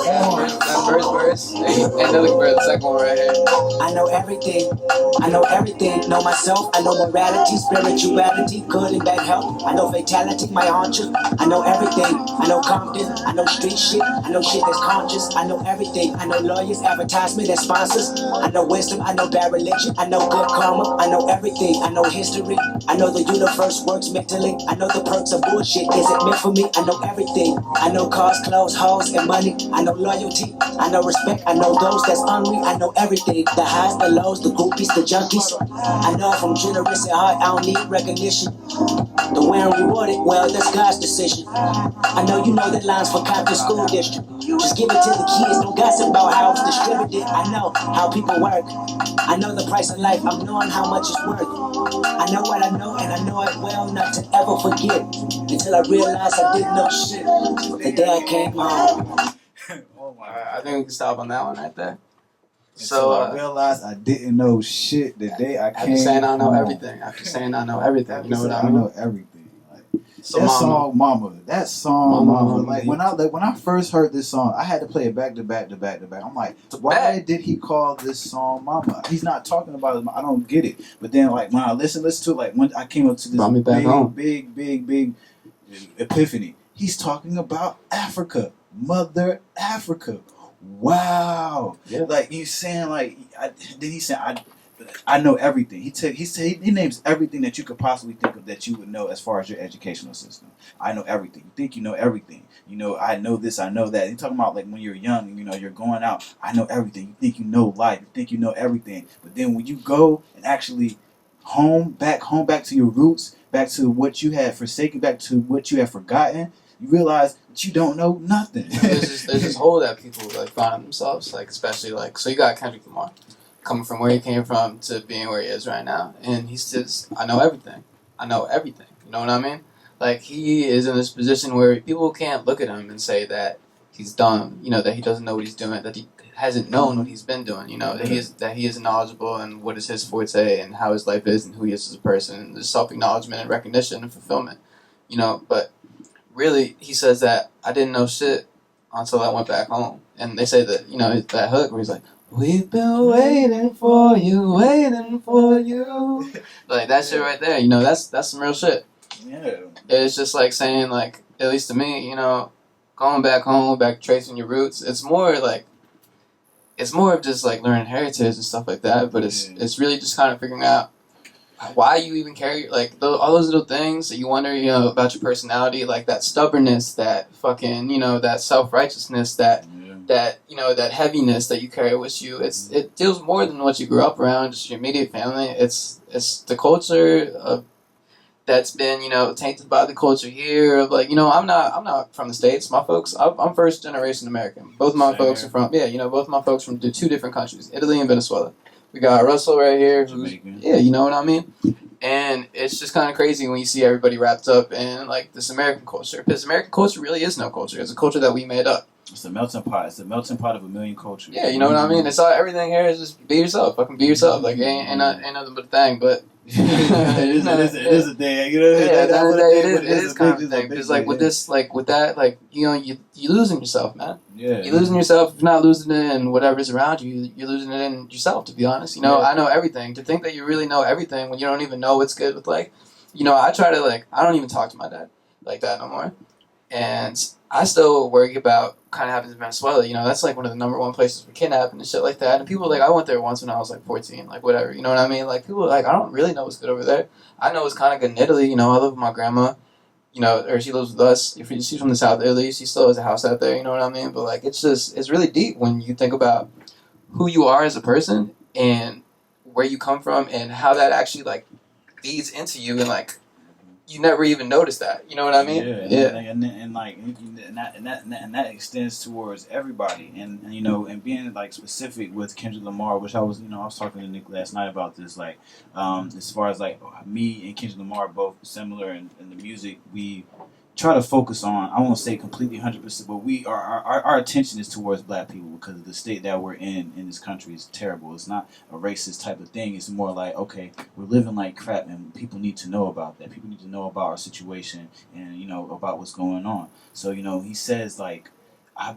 That verse. And look for the second one right here. I know everything. I know everything. Know myself. I know morality, spirituality, good and bad health. I know fatality, my haunches. I know everything. I know Compton. I know street shit. I know shit that's conscious. I know everything. I know lawyers, advertisement, and sponsors. I know wisdom. I know bad religion. I know good karma. I know everything. I know history. I know the universe works mentally. I know the perks of bullshit. Is it meant for me? I know everything. I know cars, clothes, hoes, and money. I know loyalty. I know respect. I know those that's hungry. I know everything. The highs, the lows, the groupies, the junkies. I know if I'm generous at heart, I don't need recognition. The way I'm rewarded, well, that's God's decision. I know you know the lines for Compton School District. Just give it to the kids, don't gossip about how it's distributed. I know how people work. I know the price of life, I'm knowing how much it's worth. I know what I know, and I know it well not to ever forget. Until I realized I didn't know shit the day I came home. I think we can stop on that one right there. So I realized I didn't know shit the day I came. After saying I know everything. You know what I mean? I know everything. Like, So that Mama. song, Mama. That song, Mama. Mama. Like when I first heard this song, I had to play it back to back to back to back. I'm like, why did he call this song Mama? He's not talking about it. I don't get it. But then like when I listen to it, like when I came up to this big epiphany, he's talking about Africa, Mother Africa. Wow. Yeah. Like he's saying like I know everything. He names everything that you could possibly think of that you would know as far as your educational system. I know everything. You think you know everything. You know, I know this, I know that. He's talking about like when you're young, you know, you're going out. I know everything. You think you know life. You think you know everything. But then when you go and actually back to your roots, back to what you had forsaken, back to what you had forgotten, you realize that you don't know nothing. There's this hole that people like find in themselves, like especially like so you got Kendrick Lamar coming from where he came from to being where he is right now, and he says, I know everything. You know what I mean? Like he is in this position where people can't look at him and say that he's dumb, you know, that he doesn't know what he's doing, that he hasn't known what he's been doing, you know, that he is knowledgeable and what is his forte and how his life is and who he is as a person, and the self-acknowledgement and recognition and fulfillment, you know. But really, he says that I didn't know shit until I went back home. And they say that, you know, that hook where he's like, we've been waiting for you. Like, that shit right there, you know, that's some real shit. Yeah. It's just like saying, like, at least to me, you know, going back home, tracing your roots, it's more of just, like, learning heritage and stuff like that, but it's really just kind of figuring out why you even care, like, all those little things that you wonder, you know, about your personality, like that stubbornness, that fucking, you know, that self-righteousness, that, you know, that heaviness that you carry with you. It deals more than what you grew up around, just your immediate family. It's the culture that's been, you know, tainted by the culture here of, like, you know, I'm not from the States. My folks, I'm first generation American. Both my folks are from, both my folks from two different countries, Italy and Venezuela. We got Russell right here. Jamaican. Yeah, you know what I mean? And it's just kind of crazy when you see everybody wrapped up in like this American culture. Because American culture really is no culture. It's a culture that we made up. It's a melting pot. It's a melting pot of a million cultures. Yeah, you know what I mean? It's all everything here is just be yourself. Fucking be yourself. Like ain't nothing but a thing. But it is a thing. You know, yeah, it is kind of a thing. Because Because like with this, like with that, like you know, you losing yourself, man. Yeah, You're losing yourself. If you're not losing it in whatever's around you, you're losing it in yourself, to be honest. You know, Yeah. I know everything. To think that you really know everything when you don't even know what's good with, like, you know, I try to, like, I don't even talk to my dad like that no more. And I still worry about kind of happening in Venezuela. You know, that's, like, one of the number one places for kidnapping and shit like that. And people, like, I went there once when I was, like, 14, like, whatever. You know what I mean? Like, people, like, I don't really know what's good over there. I know it's kind of good in Italy. You know, I live with my grandma. You know, or she lives with us. If she's from the South of Italy, she still has a house out there. You know what I mean? But like, it's really deep when you think about who you are as a person and where you come from and how that actually like feeds into you and like you never even notice that. You know what I mean? And that extends towards everybody. And you know, and being like specific with Kendrick Lamar, which I was talking to Nick last night about this. Like, as far as like me and Kendrick Lamar are both similar in the music, we try to focus on. I won't say completely 100%, but we our attention is towards Black people because of the state that we're in this country is terrible. It's not a racist type of thing. It's more like, okay, we're living like crap, and people need to know about that. People need to know about our situation and you know about what's going on. So you know, he says like,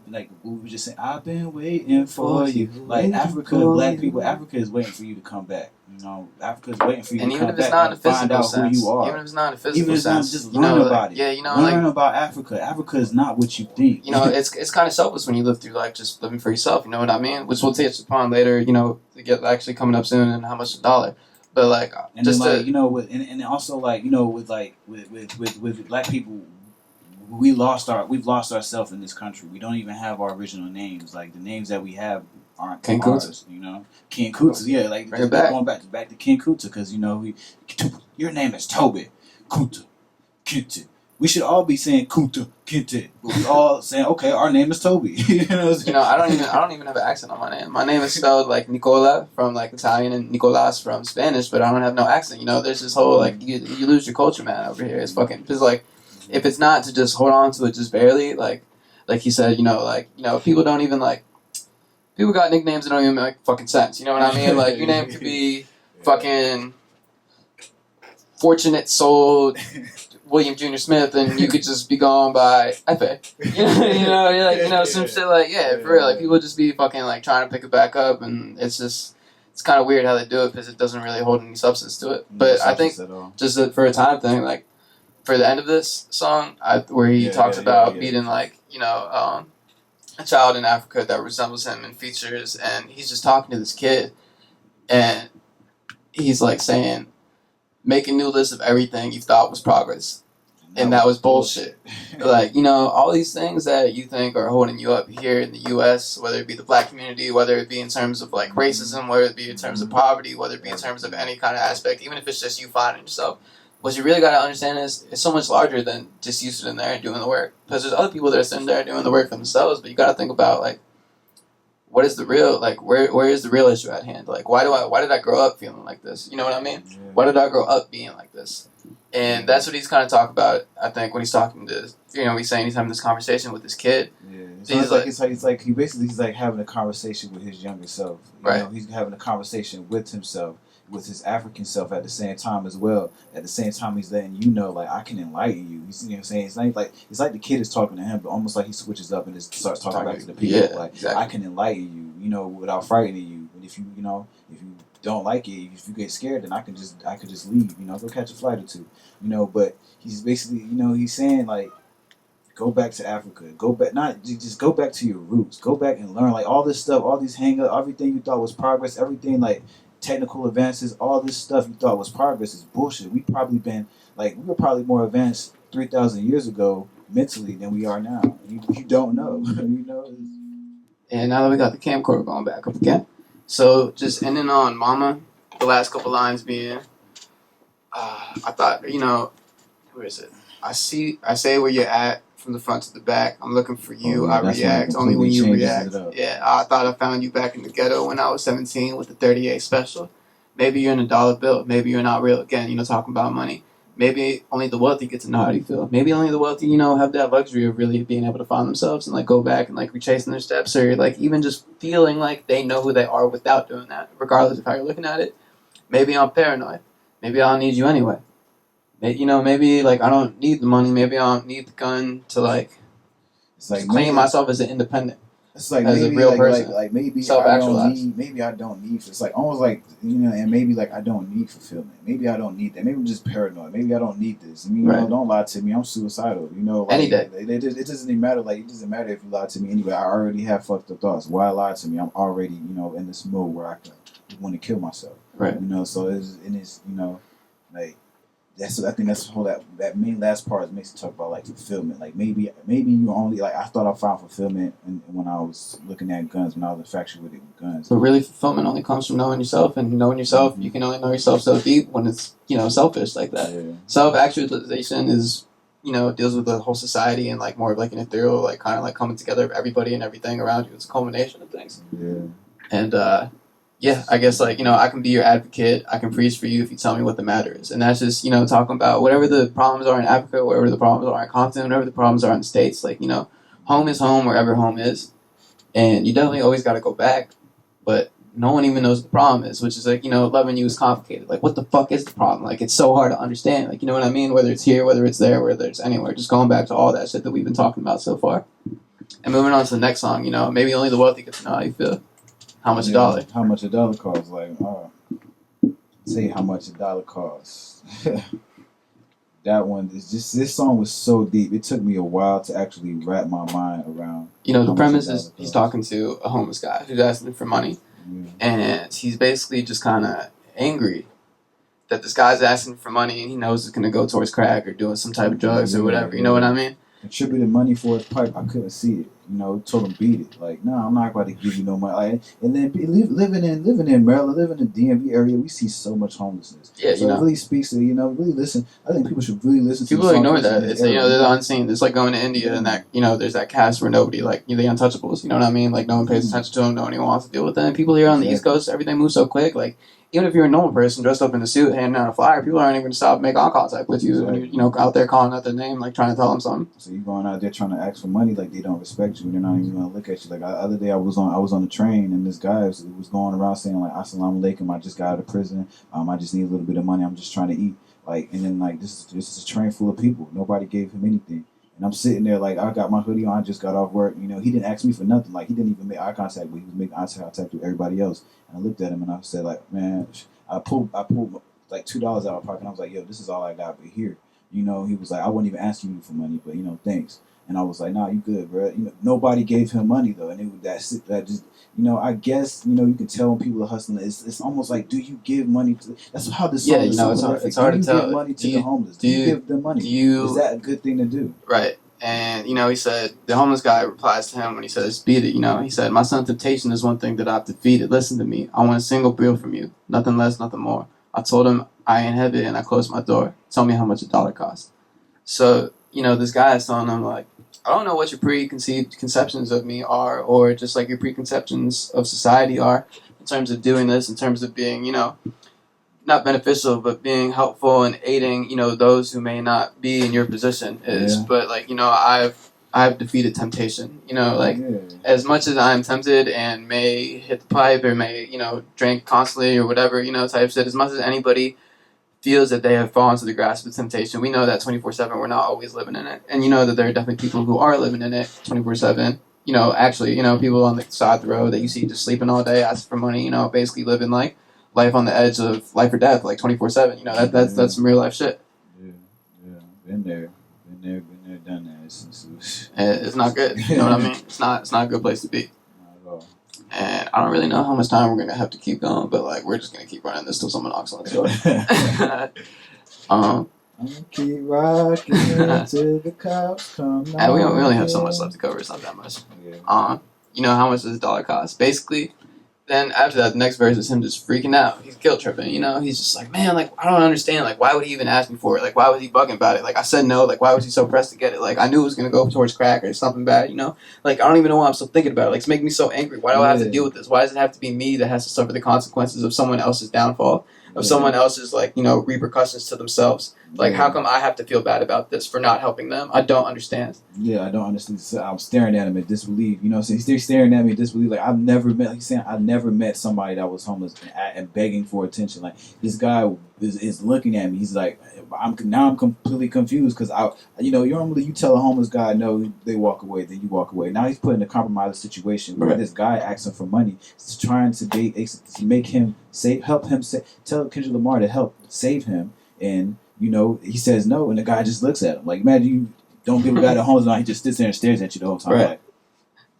like we were just saying, I've been waiting for you. Like Africa, Black people, Africa is waiting for you to come back. You know, Africa is waiting for you to come back and find out who you are. Even if it's not in a physical even if it's not sense, just you learn know, about like, it. yeah, you know, learn like, about Africa. Africa is not what you think. you know, it's kind of selfless when you live through life just living for yourself. You know what I mean? Which we'll touch upon later. You know, to get actually coming up soon and how much $1. But like, and just then, like, to, you know, and also like you know with Black people. We've lost ourselves in this country. We don't even have our original names. Like the names that we have aren't King ours. You know, King Kunta. Yeah, like Bring it back. going back to King Kunta because you know your name is Toby Kunta Kinte. We should all be saying Kunta Kinte, but we all saying okay, our name is Toby. You know, I don't even have an accent on my name. My name is spelled like Nicola from like Italian and Nicolas from Spanish, but I don't have no accent. You know, there's this whole like you lose your culture, man, over here. It's fucking because like. If it's not to just hold on to it just barely, like you said, you know, people don't even like, people got nicknames that don't even make fucking sense. You know what I mean? Like your name could be fucking Fortunate Soul William Jr. Smith, and you could just be going by Efe. You know, some shit like for real. Like people just be fucking like trying to pick it back up, and it's kind of weird how they do it because it doesn't really hold any substance to it. But I think just for a time thing, like. For the end of this song, where he talks about meeting like a child in Africa that resembles him in features, and he's just talking to this kid, and he's like saying, "Make a new list of everything you thought was progress," and that was bullshit. Like all these things that you think are holding you up here in the U.S., whether it be the Black community, whether it be in terms of like racism, whether it be in terms of poverty, whether it be in terms of any kind of aspect, even if it's just you finding yourself. What you really got to understand is it's so much larger than just you sitting there and doing the work. Because there's other people that are sitting there doing the work for themselves, but you got to think about like, what is the real like? Where is the real issue at hand? Like, why did I grow up feeling like this? You know what I mean? Yeah. Why did I grow up being like this? And that's what he's kind of talking about. I think when he's talking to he's saying he's having this conversation with this kid. Yeah, it's like he's like having a conversation with his younger self. You know, he's having a conversation with himself. With his African self at the same time as well. At the same time, he's letting you know, like, I can enlighten you. You see what I'm saying? It's like the kid is talking to him, but almost like he switches up and just starts talking back to the people. Yeah, like, exactly. I can enlighten you, without frightening you. And if you don't like it, if you get scared, then I could just leave. Go catch a flight or two. But he's basically, he's saying like, go back to Africa. Go back, just go back to your roots. Go back and learn like all this stuff, all these hang-ups, everything you thought was progress, everything like. Technical advances, all this stuff you thought was progress is bullshit. We were probably more advanced 3,000 years ago mentally than we are now. You don't know, And now that we got the camcorder going back up again, so just ending on "Mama," the last couple lines being, I thought, where is it? I say where you're at from the front to the back. I'm looking for you. Oh, yeah, I that's when it react only when completely you changes react. it up. Yeah, I thought I found you back in the ghetto when I was 17 with the 38 special. Maybe you're in a dollar bill. Maybe you're not real. Again, talking about money. Maybe only the wealthy get to know how you feel. Maybe only the wealthy, have that luxury of really being able to find themselves and like go back and like retracing their steps, or like even just feeling like they know who they are without doing that, regardless of how you're looking at it. Maybe I'm paranoid. Maybe I don't need you anyway. Maybe like I don't need the money. Maybe I don't need the gun to like It's like claim myself as an independent. It's like as maybe a real like, person. like maybe Self-actualized. maybe I don't need. It's like almost like and maybe like I don't need fulfillment. Maybe I don't need that. Maybe I'm just paranoid. Maybe I don't need this. Right. Don't lie to me. I'm suicidal. Like, Any day. It doesn't even matter. Like it doesn't matter if you lie to me anyway. I already have fucked up thoughts. Why lie to me? I'm already in this mode where I can want to kill myself. Right. So it's like. I think that's the whole that main last part makes it talk about like fulfillment. Like maybe you only like I thought I found fulfillment when I was looking at guns, when I was infatuated with guns. But really, fulfillment only comes from knowing yourself, and knowing yourself, you can only know yourself so deep when it's selfish like that. Yeah. Self-actualization is deals with the whole society and like more of like an ethereal, like kind of like coming together of everybody and everything around you. It's a culmination of things. Yeah. And yeah, I guess like I can be your advocate. I can preach for you if you tell me what the matter is, and that's just talking about whatever the problems are in Africa, whatever the problems are in Compton, whatever the problems are in the States. Like home is home wherever home is, and you definitely always got to go back, but no one even knows what the problem is, which is like loving you is complicated. Like what the fuck is the problem? Like it's so hard to understand. Like what I mean? Whether it's here, whether it's there, whether it's anywhere. Just going back to all that shit that we've been talking about so far, and moving on to the next song. Maybe only the wealthy get to know how you feel. How much a dollar? How much a dollar costs? Like, tell you how much a dollar costs. That one is just. This song was so deep. It took me a while to actually wrap my mind around. The premise is he's talking to a homeless guy who's asking for money, Yeah. and he's basically just kind of angry that this guy's asking for money, and he knows it's gonna go towards crack or doing some type of drugs or whatever. You know what I mean? Contributed money for his pipe. I couldn't see it. Told him beat it. Like, no, I'm not about to give you no money. Like, and then living in Maryland, living in the DMV area, we see so much homelessness. Yeah, so it really speaks to really listen. I think people should really listen. People to ignore that. It's they're the unseen. It's like going to India and that there's that caste where nobody the untouchables. You know what I mean? Like no one pays attention to them. No one even wants to deal with them. People here on the East Coast, everything moves so quick. Like even if you're a normal person dressed up in a suit, handing out a flyer, people aren't even going to stop and make eye contact with you when you're out there calling out their name, like trying to tell them something. So you're going out there trying to ask for money, like they don't respect you, and they're not even going to look at you. Like the other day, I was on the train, and this guy was going around saying like "Assalamu alaikum," I just got out of prison. I just need a little bit of money. I'm just trying to eat. Like, and then like this is a train full of people. Nobody gave him anything. And I'm sitting there like I got my hoodie on. I just got off work. He didn't ask me for nothing. Like he didn't even make eye contact, but he was making eye contact with everybody else. And I looked at him and I said like, man, I pulled like $2 out of my pocket. And I was like, yo, this is all I got. But here, he was like, I wasn't even asking you for money, but thanks. And I was like, nah, you good, bro. Nobody gave him money though, and that just. I guess you can tell when people are hustling. It's almost like, do you give money to? That's how this song is. It's hard to tell. Give money to the homeless. Do you give them money? Is that a good thing to do? Right. And he said the homeless guy replies to him when he says, "Beat it." He said, "My son, temptation is one thing that I've defeated. Listen to me. I want a single bill from you, nothing less, nothing more." I told him I ain't have it, and I closed my door. Tell me how much a dollar costs. So this guy is telling him like, I don't know what your preconceived conceptions of me are, or just like your preconceptions of society are, in terms of doing this, in terms of being, not beneficial, but being helpful and aiding, those who may not be in your position is. Yeah. But like, I've defeated temptation. As much as I'm tempted and may hit the pipe or may, drink constantly or whatever, type shit, as much as anybody feels that they have fallen to the grasp of temptation, we know that 24/7 we're not always living in it, and that there are definitely people who are living in it 24/7. Actually, people on the side of the road that you see just sleeping all day, asking for money. Basically living like life on the edge of life or death, like 24/7. That's some real life shit. Yeah, been there, done that. It's not good. You know what I mean? It's not a good place to be. And I don't really know how much time we're gonna have to keep going, but like we're just gonna keep running this till someone knocks on the door. I'm gonna keep rocking until the cops come. And we only have so much left to cover. It's not that much. Yeah. How much does a dollar cost? Basically, then after that, the next verse is him just freaking out. He's guilt tripping, you know? He's just like, man, like, I don't understand. Like, why would he even ask me for it? Like, why was he bugging about it? Like, I said no. Like, why was he so pressed to get it? Like, I knew it was going to go towards crack or something bad, you know? Like, I don't even know why I'm still thinking about it. Like, it's making me so angry. Why do I have to deal with this? Why does it have to be me that has to suffer the consequences of someone else's downfall? Of someone else's, like, you know, repercussions to themselves. Like, how come I have to feel bad about this for not helping them? I don't understand. Yeah, I don't understand. So I'm staring at him in disbelief. You know, so he's staring at me in disbelief. Like, I've never met, like he's saying, I've never met somebody that was homeless and begging for attention. Like, this guy is looking at me. He's like, I'm completely confused because you know, normally you tell a homeless guy no, they walk away, then you walk away. Now he's put in a compromised situation where this guy asks him for money, is trying to make him tell Kendrick Lamar to help save him, and you know he says no, and the guy just looks at him like, imagine you don't give a guy the homeless now, he just sits there and stares at you the whole time, like,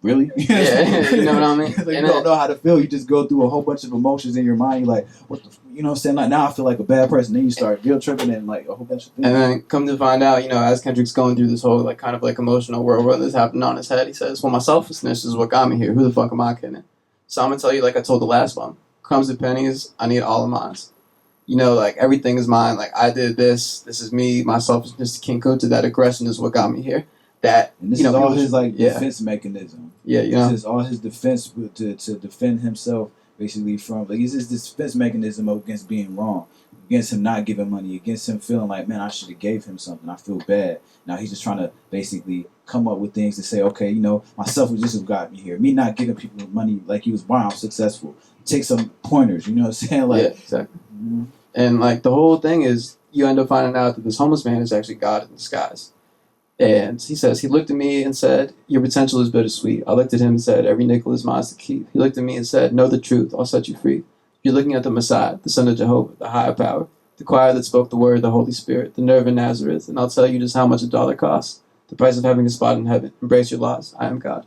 really? Yeah, you know what I mean? Like, you don't know how to feel. You just go through a whole bunch of emotions in your mind. You're like, what the, you know what I'm saying? Like, now I feel like a bad person. Then you start guilt tripping and like a whole bunch of things. And then come to find out, you know, as Kendrick's going through this whole like kind of like emotional whirlwind that's happening on his head, he says, well, my selfishness is what got me here. Who the fuck am I kidding? So I'm going to tell you like I told the last one. Crumbs and pennies, I need all of mine. You know, like everything is mine. Like I did this. This is me. My selfishness to Kinko to that aggression is what got me here. That, and this you know, is all his like defense mechanism. Yeah, you know, this is all his defense to defend himself basically from like, it's his defense mechanism against being wrong, against him not giving money, against him feeling like, man, I should have gave him something. I feel bad. Now he's just trying to basically come up with things to say, okay, you know, my selfishness got me here. Me not giving people money like he was, why I'm successful. Take some pointers, you know what I'm saying? Like, yeah, exactly. Mm-hmm. And like the whole thing is, you end up finding out that this homeless man is actually God in disguise. And he says, he looked at me and said, your potential is bittersweet. I looked at him and said, every nickel is mine to keep. He looked at me and said, know the truth, I'll set you free. You're looking at the Messiah, the Son of Jehovah, the higher power, the choir that spoke the word, the Holy Spirit, the nerve in Nazareth, and I'll tell you just how much $1 costs. The price of having a spot in heaven. Embrace your loss. I am God.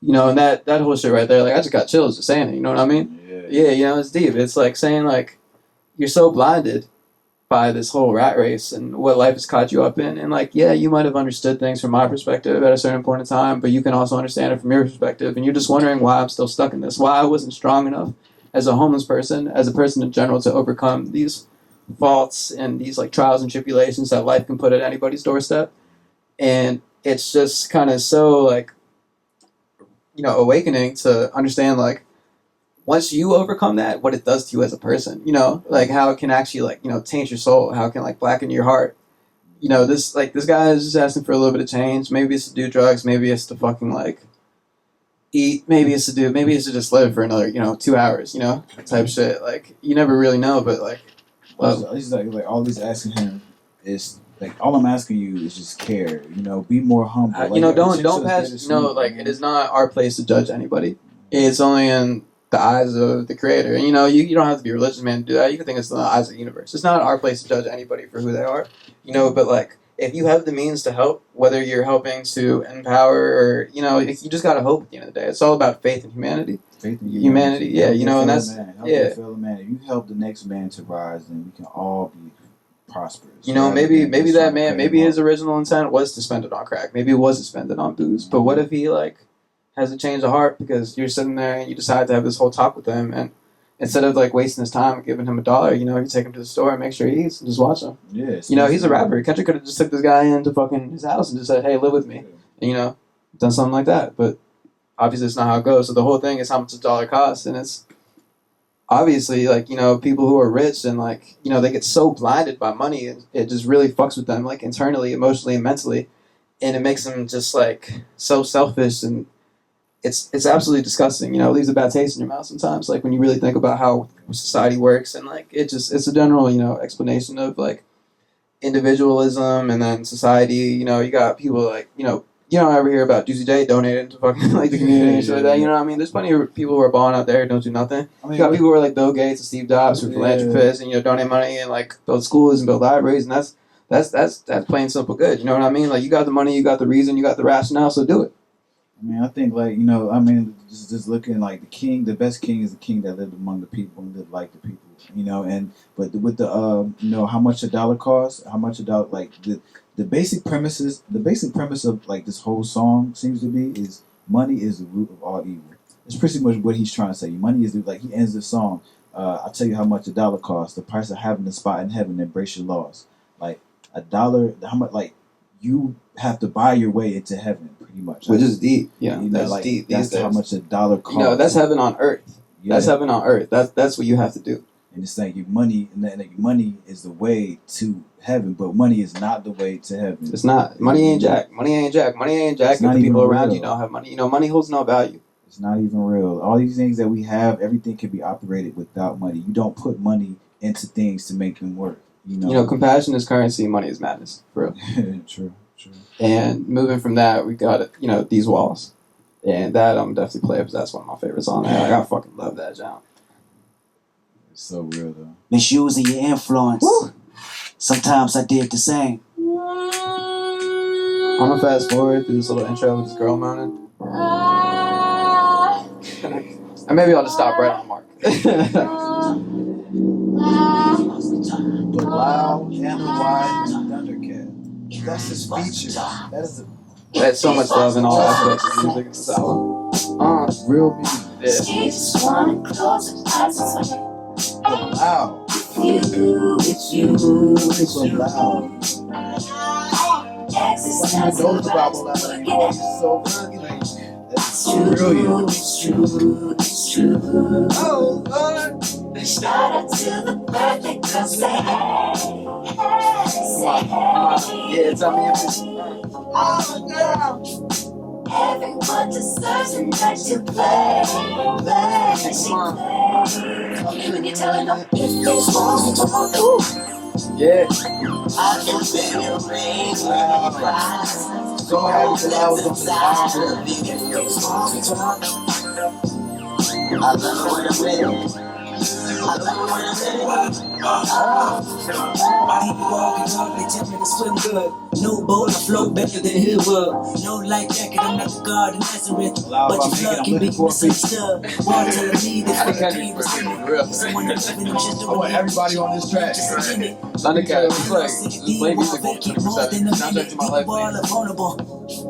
You know, and that whole shit right there, like I just got chills just saying it, you know what I mean? Yeah, you know, it's deep. It's like saying like, you're so blinded by this whole rat race and what life has caught you up in. And like, yeah, you might have understood things from my perspective at a certain point in time, but you can also understand it from your perspective. And you're just wondering why I'm still stuck in this, why I wasn't strong enough as a homeless person, as a person in general, to overcome these faults and these like trials and tribulations that life can put at anybody's doorstep. And it's just kind of so like, you know, awakening to understand like, once you overcome that, what it does to you as a person, you know, like how it can actually like, you know, taint your soul, how it can like blacken your heart. You know, this guy is just asking for a little bit of change. Maybe it's to do drugs. Maybe it's to fucking like eat. Maybe it's to just live for another, you know, 2 hours, you know, type shit. Like you never really know, but like, well, he's like all he's asking him is like, all I'm asking you is just care, you know, be more humble. Like, you know, don't pass, you know, like it is not our place to judge anybody. It's only in the eyes of the creator. And you know, you don't have to be a religious man to do that. You can think it's in the eyes of the universe. It's not our place to judge anybody for who they are, you know, but like if you have the means to help, whether you're helping to empower or, you know, you just got to hope at the end of the day. It's all about faith in humanity. Faith in humanity, yeah, you know, and that's, help your fellow man. If you help the next man to rise, then we can all be prosperous. You know, maybe that man, maybe his original intent was to spend it on crack. Maybe it was to spend it on booze. But what if he like has a change of heart because you're sitting there and you decide to have this whole talk with him, and instead of like wasting his time and giving him $1, you know, you take him to the store and make sure he eats and just watch him. Yeah, you know, he's a rapper. Kendrick could have just took this guy into fucking his house and just said, hey, live with me. And, you know, done something like that. But obviously it's not how it goes. So the whole thing is how much $1 costs. And it's obviously like, you know, people who are rich and like, you know, they get so blinded by money and it just really fucks with them like internally, emotionally, and mentally. And it makes them just like so selfish, and it's absolutely disgusting. You know, it leaves a bad taste in your mouth sometimes. Like when you really think about how society works, and like it's a general, you know, explanation of like individualism and then society. You know, you got people like, you don't ever hear about Juicy J donating to fucking like the community and shit like that. You know what I mean? There's plenty of people who are balling out there who don't do nothing. I mean, you got people who are like Bill Gates and Steve Jobs who are philanthropists and, you know, donate money and like build schools and build libraries, and that's plain simple good. You know what I mean? Like you got the money, you got the reason, you got the rationale, so do it. I mean, I think, like, you know, I mean, just looking like the king, the best king is the king that lived among the people and lived like the people, you know, but with the, you know, how much $1 costs, like, the basic premise of, like, this whole song seems to be is money is the root of all evil. it's pretty much what he's trying to say. Money is like he ends the song. I'll tell you how much $1 costs. The price of having a spot in heaven. Embrace your loss. Like $1, how much? Like you have to buy your way into heaven, pretty much. Which is deep. Yeah, you know, that's like, deep. That's how much $1 costs. That's heaven on earth. Yeah. That's heaven on earth. That's what you have to do. And it's like your money, and then like, money is the way to heaven, but money is not the way to heaven. It's not. Money ain't jack. Money ain't jack. Money ain't jack. If the people around you don't have money. Money holds no value. It's not even real. All these things that we have, everything can be operated without money. You don't put money into things to make them work. Compassion is currency. Money is madness. For real. True. And moving from that, we got These Walls, and that I'm definitely play because that's one of my favorites on there. Like, I fucking love that jam. It's so real though. Misusing your influence. Woo. Sometimes I did the same. I'm gonna fast forward through this little intro with this girl moaning. And maybe I'll just stop right on the mark. The loud and the wide Thundercat. That's his feature. There's so much love in all aspects of music in this album. Real music. Yeah. The loud. It's so loud. Everybody knows about what I mean. It's so brilliant. That's brilliant. It's true. Oh, Lord. Shout out to the birthday girl. Say hey, Yeah, tell me if it's... Oh, girl. Everyone deserves a night to play. When you tell them if those walls are torn, Yeah. I can feel your rain. So happy that I was on the I love it when I'm ready. I love it when I'm ready. They tell me to swim good. No boat, I float better than he would. No life jacket, I'm not the God in Nazareth. But your blood can be misunderstood. Water telling me that I can be the someone that's living in just I want everybody on this track. Thundercat, it's like, just play music 24/7. It's not just my life, man.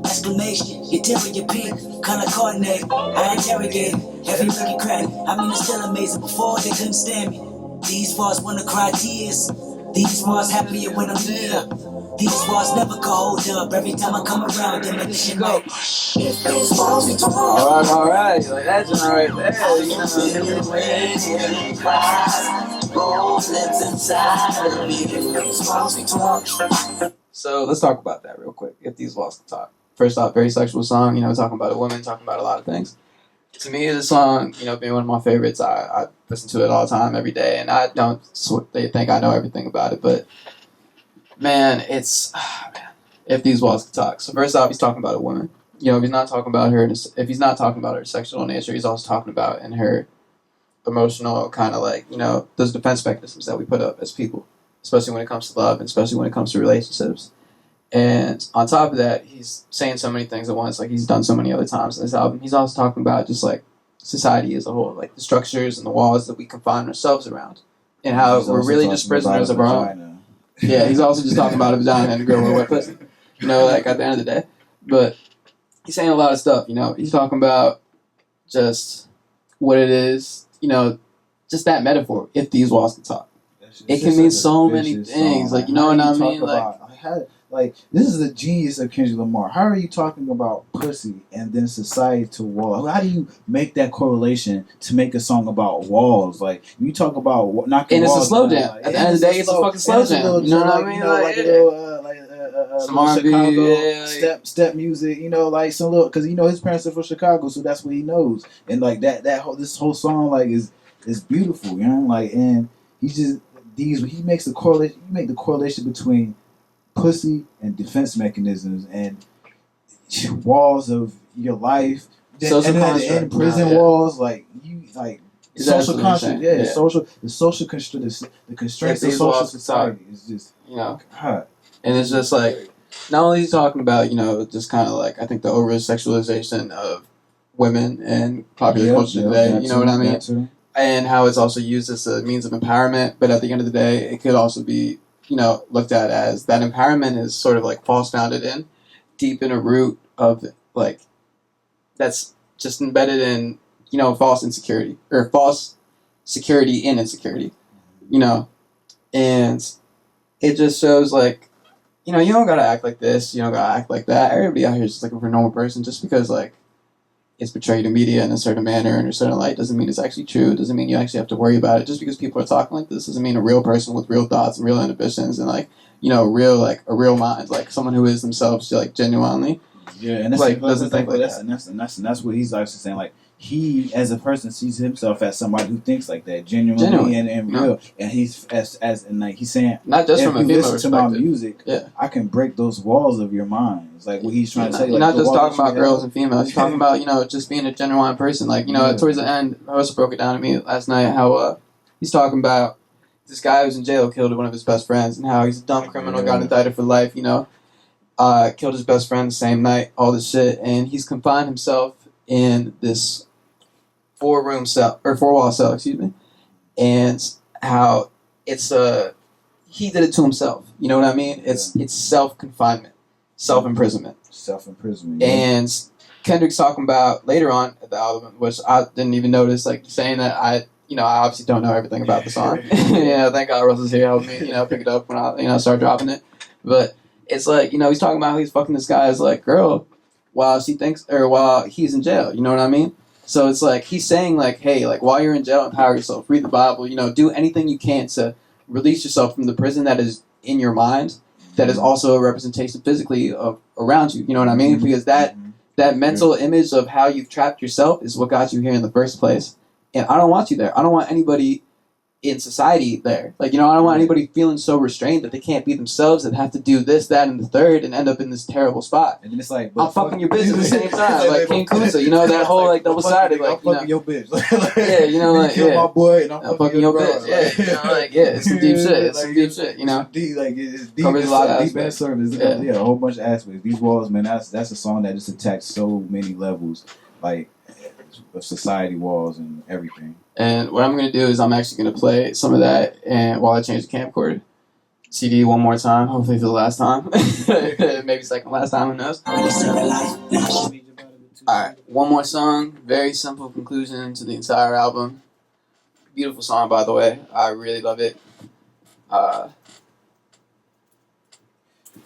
Exclamation, you tell me your pink, color coordinate. I interrogate, every wicked crack. I mean, it's still amazing. Before they couldn't stand me. These bars wanna cry tears. These bars happier when I'm near. These bars never can hold up. Every time I come around, they make the shit go. If these bars be torn, Alright. Like that joint right there. So let's talk about that real quick. If These Walls Can Talk. First off, very sexual song. Talking about a woman, talking about a lot of things. To me, the song, being one of my favorites, I listen to it all the time, every day, and I don't think I know everything about it, but man, it's If These Walls Can Talk. So first off, he's talking about a woman. If he's not talking about her, if he's not talking about her sexual nature, he's also talking about in her emotional kind of like, those defense mechanisms that we put up as people, especially when it comes to love, and especially when it comes to relationships. And on top of that, he's saying so many things at once, like he's done so many other times in this album. He's also talking about just like society as a whole, like the structures and the walls that we confine ourselves around, and how we're really just prisoners of our own. Yeah, he's also just talking about a vagina and a girl with a wet pussy, like at the end of the day. But he's saying a lot of stuff, He's talking about just what it is, just that metaphor, if these walls can talk. It can mean so many things, like, you know what I mean? Like, this is the genius of Kendrick Lamar. How are you talking about pussy and then societal walls? How do you make that correlation to make a song about walls? Like, you talk about knocking walls. And it's a slow jam. At the end of the day, it's a fucking slow jam. You know what I mean? Like a little, some R&B, Chicago step music. Like some little, because his parents are from Chicago, so that's what he knows. And like this whole song like is beautiful. Like, and he makes the correlation. You make the correlation between pussy and defense mechanisms and walls of your life, and prison walls, like social construct, the constraints of social society is just God. And it's just like, not only he's talking about just kind of like, I think the over sexualization of women and popular culture today, you know what I mean, and how it's also used as a means of empowerment, but at the end of the day, it could also be looked at as that empowerment is sort of like false founded in deep in a root of like that's just embedded in false insecurity or false security and insecurity, and it just shows like, you don't gotta act like this, you don't gotta act like that. Everybody out here is just looking for a normal person. Just because like it's portrayed in media in a certain manner and a certain light doesn't mean it's actually true. It doesn't mean you actually have to worry about it. Just because people are talking like this doesn't mean a real person with real thoughts and real inhibitions and like a real mind, like someone who is themselves like genuinely. Yeah, and that's like that's doesn't think like that's, that. and that's what he's actually saying. Like he, as a person, sees himself as somebody who thinks like that, genuinely and real. And he's as and like he's saying, not just if from a you female listen to my perspective. music, Yeah. I can break those walls of your mind. It's like what he's trying to say. You're like, not just talking about girls have. and females. You're talking about just being a genuine person. Like towards the end, Rosa broke it down to me last night how he's talking about this guy who's in jail killed one of his best friends and how he's a dumb criminal, got indicted for life. Killed his best friend the same night. All this shit, and he's confined himself in this 4-wall cell. Excuse me, and how it's he did it to himself. You know what I mean? It's self-confinement, self-imprisonment. Self-imprisonment. And Kendrick's talking about later on at the album, which I didn't even notice, like saying that I obviously don't know everything about the song. Thank God Russell's here helping me, pick it up when I start dropping it. But it's like, he's talking about how he's fucking this guy's like girl while he's in jail. You know what I mean? So it's like he's saying like, hey, like while you're in jail, empower yourself, read the Bible, do anything you can to release yourself from the prison that is in your mind, that is also a representation physically of around you. You know what I mean? Because that mental image of how you've trapped yourself is what got you here in the first place. And I don't want you there. I don't want anybody in society there. Like, I don't want anybody feeling so restrained that they can't be themselves and have to do this, that, and the third and end up in this terrible spot. And then it's like, I'm fucking your bitch at the same time. Like King Kunta, that whole like double-sided. Like, I'm fucking your bitch. Yeah, my boy and I'm fucking your bitch. It's some deep shit. It's some deep shit, It's deep. Covers a lot of deep in the surface. Yeah, a whole bunch of aspects. These walls, man, that's a song that just attacks so many levels, like of society walls and everything. And what I'm going to do is I'm actually going to play some of that and while I change the camcorder CD one more time, hopefully for the last time. Maybe second last time, who knows? Alright, one more song. Very simple conclusion to the entire album. Beautiful song, by the way. I really love it.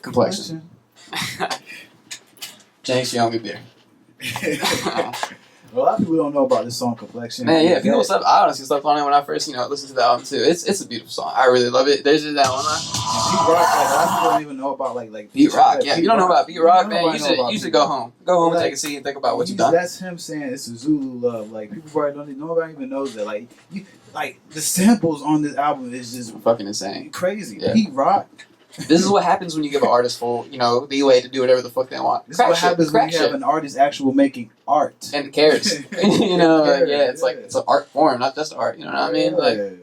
Complexion. James Young beer. A lot of people don't know about this song, Complexion. Man, yeah, people slept. I honestly slept on it when I first, listened to the album too. It's a beautiful song. I really love it. There's just that one line. Beat Rock, a lot of people don't even know about like Beat Rock. Yeah, you don't know about Beat Rock, man. You should go home. Go home and take a seat and think about what you've done. That's him saying it's a Zulu love. Like people probably nobody even knows that. Like the samples on this album is just fucking insane, crazy. Yeah. Beat Rock. This is what happens when you give an artist full, leeway to do whatever the fuck they want. This is what happens when you have an artist actually making art. And cares. It's like, it's an art form, not just art, you know what I mean? Like,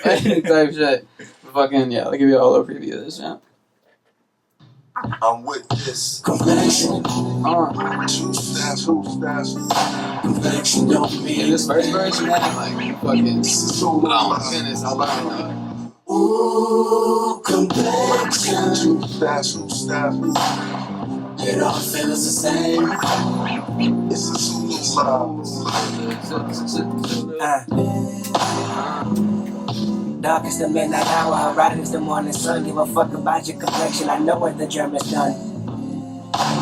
type shit. Fucking, I'll give you a whole preview of this, yeah. I'm with this complexion. Two steps. Complexion don't mean. In this first verse, man, like, fucking, oh my goodness, I love it. Ooh, complexion. Two steps. It all feels the same. It's a Zulu Dark is the midnight hour, bright is the morning sun. Give a fuck about your complexion, I know what the German's done.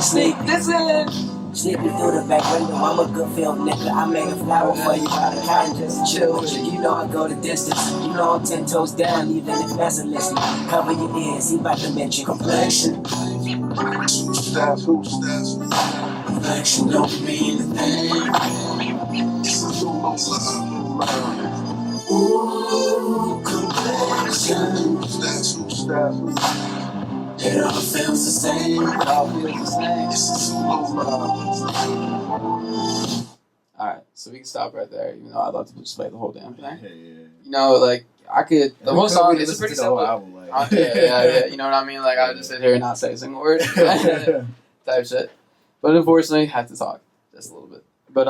Sneak this in. Sneak me through the back window, I'm a good field nigga. I made a flower for you by the kind, just chill with you. You know I go the distance, you know I'm 10 toes down, even if that's a listen. Cover your ears, he about to mention complexion. Two steps. Complexion don't mean a thing. It's a Zulu love. Ooh, complexion. Two steps. It all feels the same. It all feels the same. It's a Zulu love. Alright, so we can stop right there, even though I'd love to just play the whole damn thing. Yeah. Like, I could, the whole song is pretty simple. Album, yeah, you know what I mean? Like, I just sit here and not say a single word. Type shit. But unfortunately, I have to talk just a little bit. But,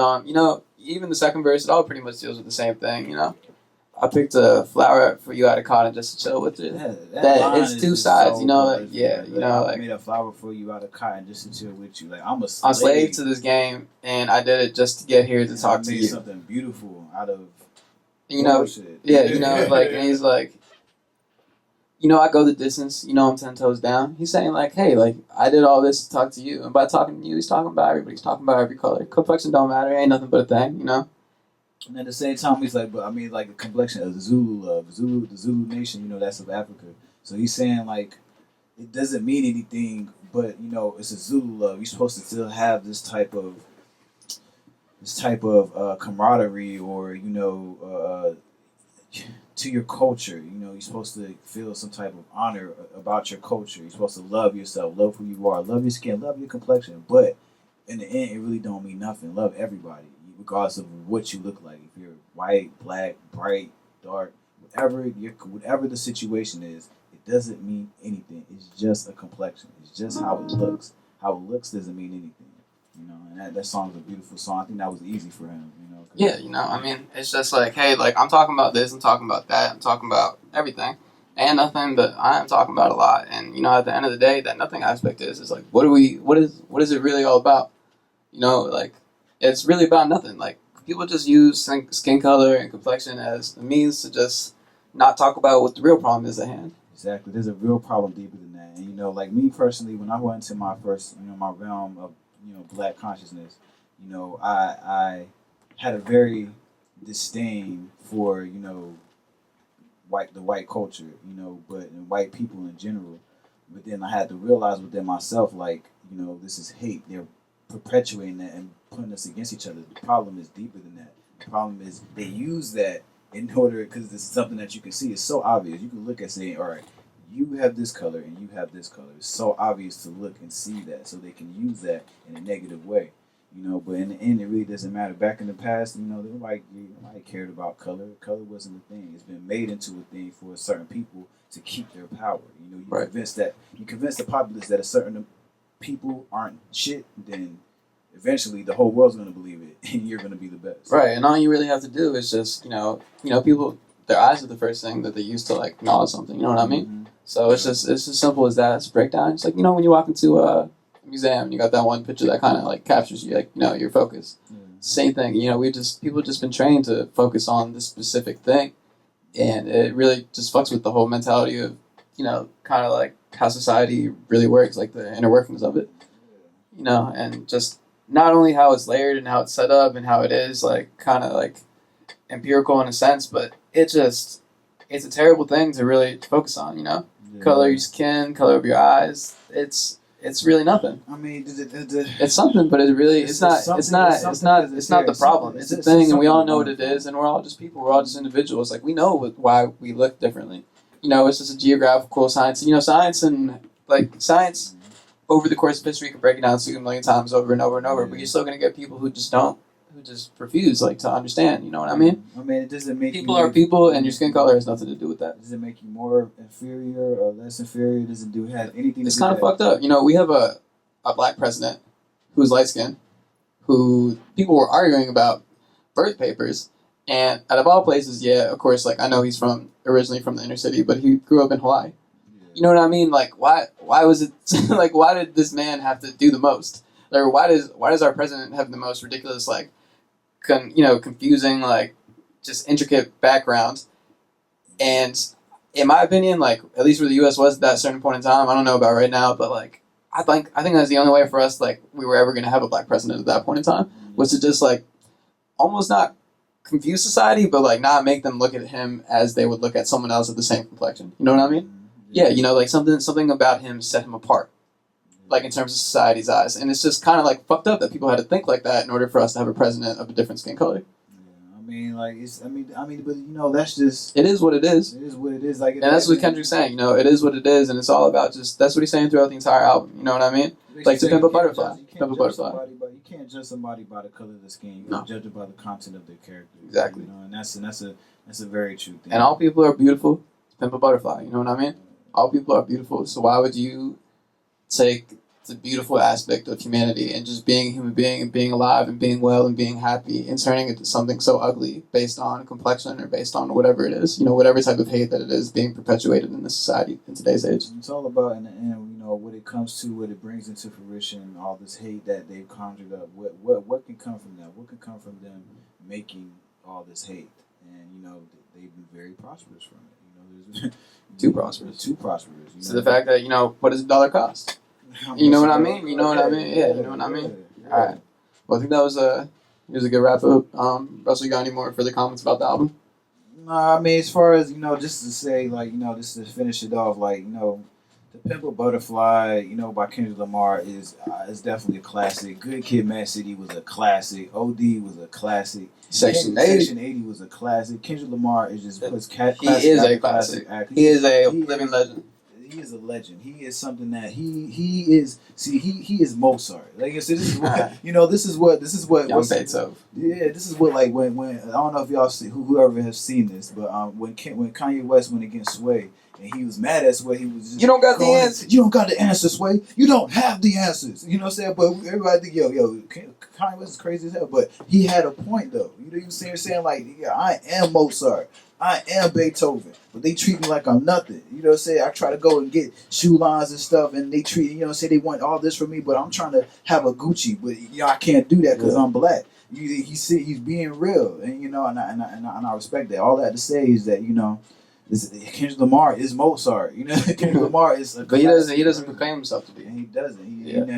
even the second verse, it all pretty much deals with the same thing, I picked a flower for you out of cotton just to chill with it. That it's two sides, you know. Like, yeah, you know, I like made a flower for you out of cotton just to chill with you. Like I'm a slave to this game, and I did it just to get here to talk to you. Something beautiful out of bullshit. Yeah, you know, like, and he's like, you know, I go the distance. You know, I'm 10 toes down. He's saying like, hey, like I did all this to talk to you, and by talking to you, he's talking about everybody. He's talking about every color. Complexion don't matter. Ain't nothing but a thing, you know. And at the same time, he's like, but I mean, like the complexion of the Zulu love, the Zulu nation, you know, that's of Africa. So he's saying like, it doesn't mean anything, but you know, it's a Zulu love. You're supposed to still have this type of camaraderie, or you know, to your culture. You know, you're supposed to feel some type of honor about your culture. You're supposed to love yourself, love who you are, love your skin, love your complexion. But in the end, it really don't mean nothing. Love everybody, regardless of what you look like. If you're white, black, bright, dark, whatever the situation is, it doesn't mean anything. It's just a complexion. It's just how it looks. How it looks doesn't mean anything. You know, and that song's a beautiful song. I think that was easy for him. You know. Yeah, you know, I mean, it's just like, hey, like I'm talking about this, I'm talking about that, I'm talking about everything, and nothing, but I am talking about a lot. And you know, at the end of the day, that nothing aspect is like, what is it really all about? You know, like. It's really about nothing. Like, people just use skin color and complexion as a means to just not talk about what the real problem is at hand. Exactly. There's a real problem deeper than that. And, you know, like me personally, when I went into my first, you know, my realm of, you know, black consciousness, you know, I had a very disdain for, you know, the white culture, you know, and white people in general. But then I had to realize within myself, like, you know, this is hate. They're perpetuating that and putting us against each other. The problem is deeper than that. The problem is they use that in order, because it's something that you can see. It's so obvious. You can look at saying, all right, you have this color and you have this color. It's so obvious to look and see that, so they can use that in a negative way. You know, but in the end, it really doesn't matter. Back in the past, you know, nobody cared about color. Color wasn't a thing. It's been made into a thing for certain people to keep their power. You know, you convince the populace that a certain people aren't shit, then eventually the whole world's going to believe it, and you're going to be the best. Right, and all you really have to do is just, you know, people, their eyes are the first thing that they use to, like, acknowledge something, you know what I mean? Mm-hmm. So it's as simple as that. It's a breakdown. It's like, you know, when you walk into a museum and you got that one picture that kind of, like, captures you, like, you know, your focus. Mm-hmm. Same thing, you know, people just been trained to focus on this specific thing, and it really just fucks with the whole mentality of, you know, kind of like how society really works, like the inner workings of it, you know, and just not only how it's layered and how it's set up and how it is like kind of like empirical in a sense, but it's a terrible thing to really focus on, you know. Yeah. Color your skin, color of your eyes. It's really nothing. I mean, it's something, but it's not the problem. It's a thing, and we all know what it is, and we're all just people. We're all just individuals. Like, we know why we look differently. You know, it's just a geographical science. You know, science over the course of history can break it down to 1 million times over and over and over, but you're still going to get people who just refuse, like, to understand, you know what I mean? I mean, it doesn't make people are people, and your skin color has nothing to do with that. Does it make you more inferior or less inferior? Does it have anything It's kind of fucked up. You know, we have a black president who's light-skinned, who people were arguing about birth papers, and out of all places, yeah, of course, like, I know he's originally from the inner city, but he grew up in Hawaii. You know what I mean? Like, why was it, like, why did this man have to do the most? Or why does our president have the most ridiculous, like, confusing, like, just intricate background? And in my opinion, like, at least where the U.S. was at that certain point in time, I don't know about right now, but, like, I think that's the only way for us, like, we were ever going to have a black president at that point in time, was to just, like, almost not confuse society, but, like, not make them look at him as they would look at someone else of the same complexion. You know what I mean? Yeah, you know, like, something about him set him apart, like, in terms of society's eyes. And it's just kind of, like, fucked up that people had to think like that in order for us to have a president of a different skin color. Yeah, I mean, like, but, you know, that's just... It is what it is. It is what it is. Like, and that's what Kendrick's saying, you know, it is what it is, and it's all about just... That's what he's saying throughout the entire album, you know what I mean? Like, to Pimp a Butterfly. Pimp a Butterfly. You can't judge somebody by the color of their skin. You can judge it by the content of their character. Exactly. You know, and that's a very true thing. And all people are beautiful. Pimp a Butterfly, you know what I mean? All people are beautiful, so why would you take It's a beautiful aspect of humanity and just being a human being and being alive and being well and being happy and turning it to something so ugly based on complexion or based on whatever it is, whatever type of hate that it is being perpetuated in this society in today's age. It's all about, in the end, what it comes to, what it brings into fruition, all this hate that they've conjured up. What can come from that? What can come from them making all this hate? And, they've been very prosperous from it. There's Too prosperous. So the fact that, what does $1 cost? You know what I mean? You know what I mean? Yeah, you know what I mean? Yeah. All right. Well, I think that was a good wrap up. Russell, you got any more further comments about the album? No, I mean, as far as, just to say, just to finish it off, The Pimp a Butterfly, by Kendrick Lamar is definitely a classic. Good Kid, Mad City was a classic. OD was a classic. Section 80. Section 80 was a classic. Kendrick Lamar is just He is a classic. He is a living legend. He is a legend. He is something that he is. See, he is Mozart. Like I said, this is what this is what Young Beethoven. Yeah, this is what when I don't know if y'all see whoever has seen this, but when Kanye West went against Sway. And he was mad at Sway. He was just, you don't got the answers. You don't got the answers, Sway. You don't have the answers. You know what I'm saying? But everybody think, Kanye West is crazy as hell. But he had a point, though. You know what I'm saying? Like, I am Mozart. I am Beethoven. But they treat me like I'm nothing. You know what I'm saying? I try to go and get shoe lines and stuff. And they treat, they want all this from me. But I'm trying to have a Gucci. But, I can't do that because I'm black. He's being real. And, and I respect that. All that to say is that, Kendrick Lamar is Mozart. Kendrick Lamar is. But he doesn't proclaim himself to be. And he doesn't.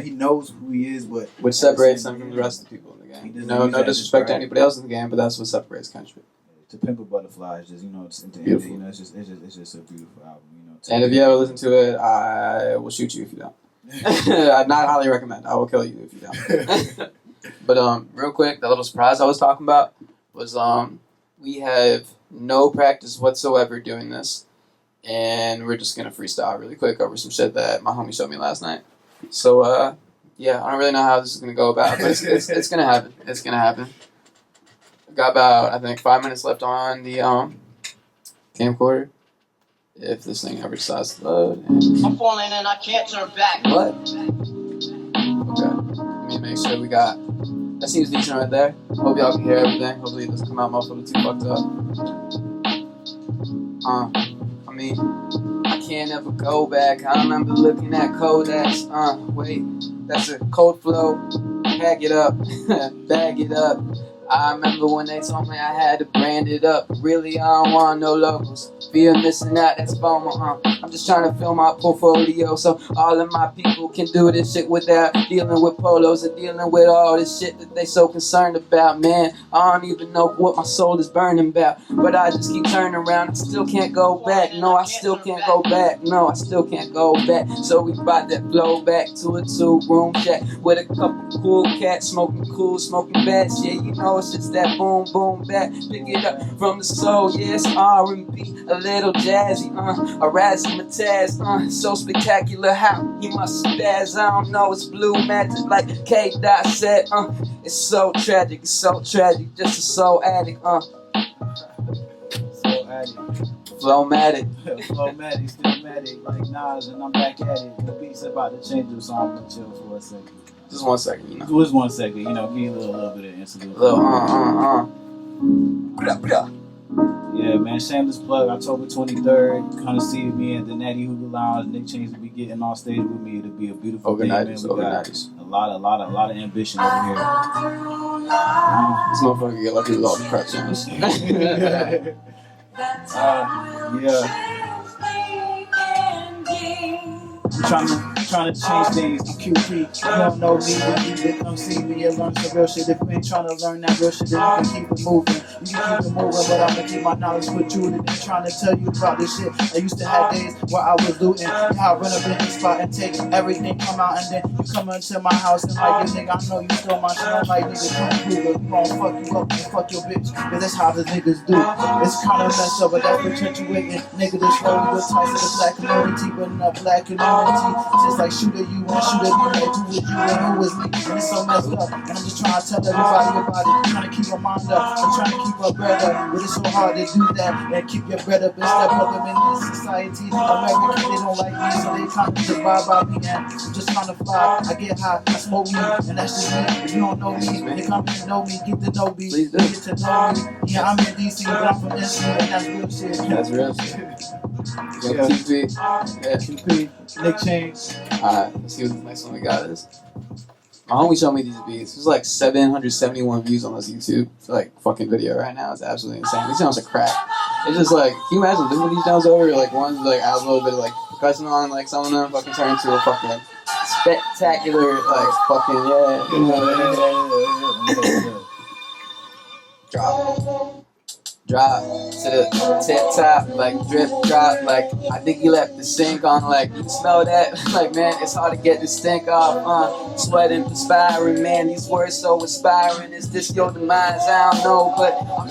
He knows who he is, but which separates him from the rest of the people in the game. No disrespect to anybody else in the game, but that's what separates Kendrick. To Pimp a Butterfly is just it's beautiful. It's just a beautiful album. And if you ever listen to it, I will shoot you if you don't. I'd not highly recommend. I will kill you if you don't. But real quick, the little surprise I was talking about was we have no practice whatsoever doing this, and we're just gonna freestyle really quick over some shit that my homie showed me last night. So I don't really know how this is gonna go about, but it's gonna happen. It's gonna happen. Got about, I think, 5 minutes left on the camcorder. If this thing ever decides to load. I'm falling and I can't turn back. What? Okay. Let me make sure we got. That seems decent right there. Hope y'all can hear everything. Hopefully it doesn't come out motherfucker too fucked up. I can't ever go back. I remember looking at Kodak's. Wait, that's a cold flow. Pack it up. Bag it up. I remember when they told me I had to brand it up. Really, I don't want no logos. Fear missing out, that's FOMO, I'm just trying to fill my portfolio so all of my people can do this shit without dealing with polos and dealing with all this shit that they so concerned about. Man, I don't even know what my soul is burning about, but I just keep turning around and still can't go back. No, I still can't go back. No, I still can't go back. So we brought that flow back to a 2-room shack with a couple cool cats smoking cool, smoking bad shit. It's just that boom, boom, back. Pick it up from the soul, yeah, it's R&B, a little jazzy, a razzmatazz, so spectacular how he must spaz. I don't know, it's blue magic like K. Dot said, it's so tragic, just a soul addict, Soul addict. Flowmatic. Flowmatic, stillmatic, like Nas, and I'm back at it. The beat's about to change, so I'm gonna chill for a second. Just 1 second, Just 1 second, give you a little bit of interlude. Yeah, man, shameless plug, October 23rd, come to see me at the Natty Hoover Lounge. Nick Chains will be getting on stage with me. It'll be a beautiful thing, man. We got a lot of ambition over here. This motherfucker get lucky with all the crap songs. Trying to change things. QP, you don't know me, but you can come see me and learn some real shit. If you ain't trying to learn that real shit, then you can keep it moving. You can keep it moving, but I'ma keep my knowledge with you. And trying to tell you about this shit. I used to have days where I was looting. How I run up in the spot and take everything, come out, and then you come into my house and like, nigga, I know you stole my shit. I'm like, nigga, come through, but we gon' fuck you up and fuck your bitch. Cause that's how the niggas do. It's kinda messed up, but that's perpetuating. Nigga, this road, you go tight to the black community, but in the black community. It's like shooter you and shooter me, like who was you and who was me. And it's so messed up. And I'm just trying to tell everybody about it. Trying to keep my mind up. I'm trying to keep my bread up. But it's so hard to do that. And keep your bread up and step up in this society. American, they don't like me, so they come to vibe by me. And I'm just trying to fly. I get high, I smoke weed, and that's just me. If you don't know me, you come to know me, get to know me, get to know me. Yeah, I'm in DC, but I'm from NC, and that's real shit. That's real shit. Yeah. TP. Yeah. TP. Nick Chains. Alright, let's see what the next one we got is. My homie showed me these beats. There's like 771 views on this YouTube like fucking video right now. It's absolutely insane. These sounds like crack. It's just like, can you imagine doing these sounds over? Like one's like has a little bit of like percussion on, like some of them fucking turn into a fucking like spectacular like fucking drop to the tip top, like drip drop, like I think he left the sink on, like you smell that? Like man, it's hard to get this stink off, sweating, perspiring, man, these words so inspiring. Is this your demise? I don't know, but I'm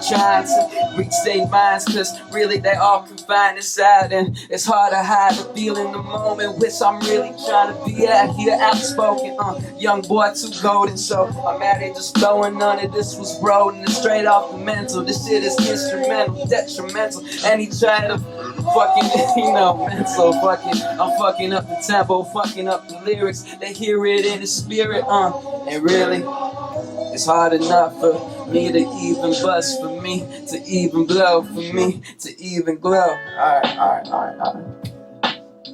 trying to reach their minds, cause really they all confined inside, and it's hard to hide the feeling, the moment which I'm really trying to be at here, outspoken, young boy too golden, so I'm at it just flowing. None of this was rolling, it's straight off the mental. This shit is instrumental, detrimental, and he tried to fucking, mental, fucking, I'm fucking up the tempo, fucking up the lyrics, they hear it in the spirit, and really, it's hard enough for me to even bust, for me to even blow, for me to even glow. Alright. I'm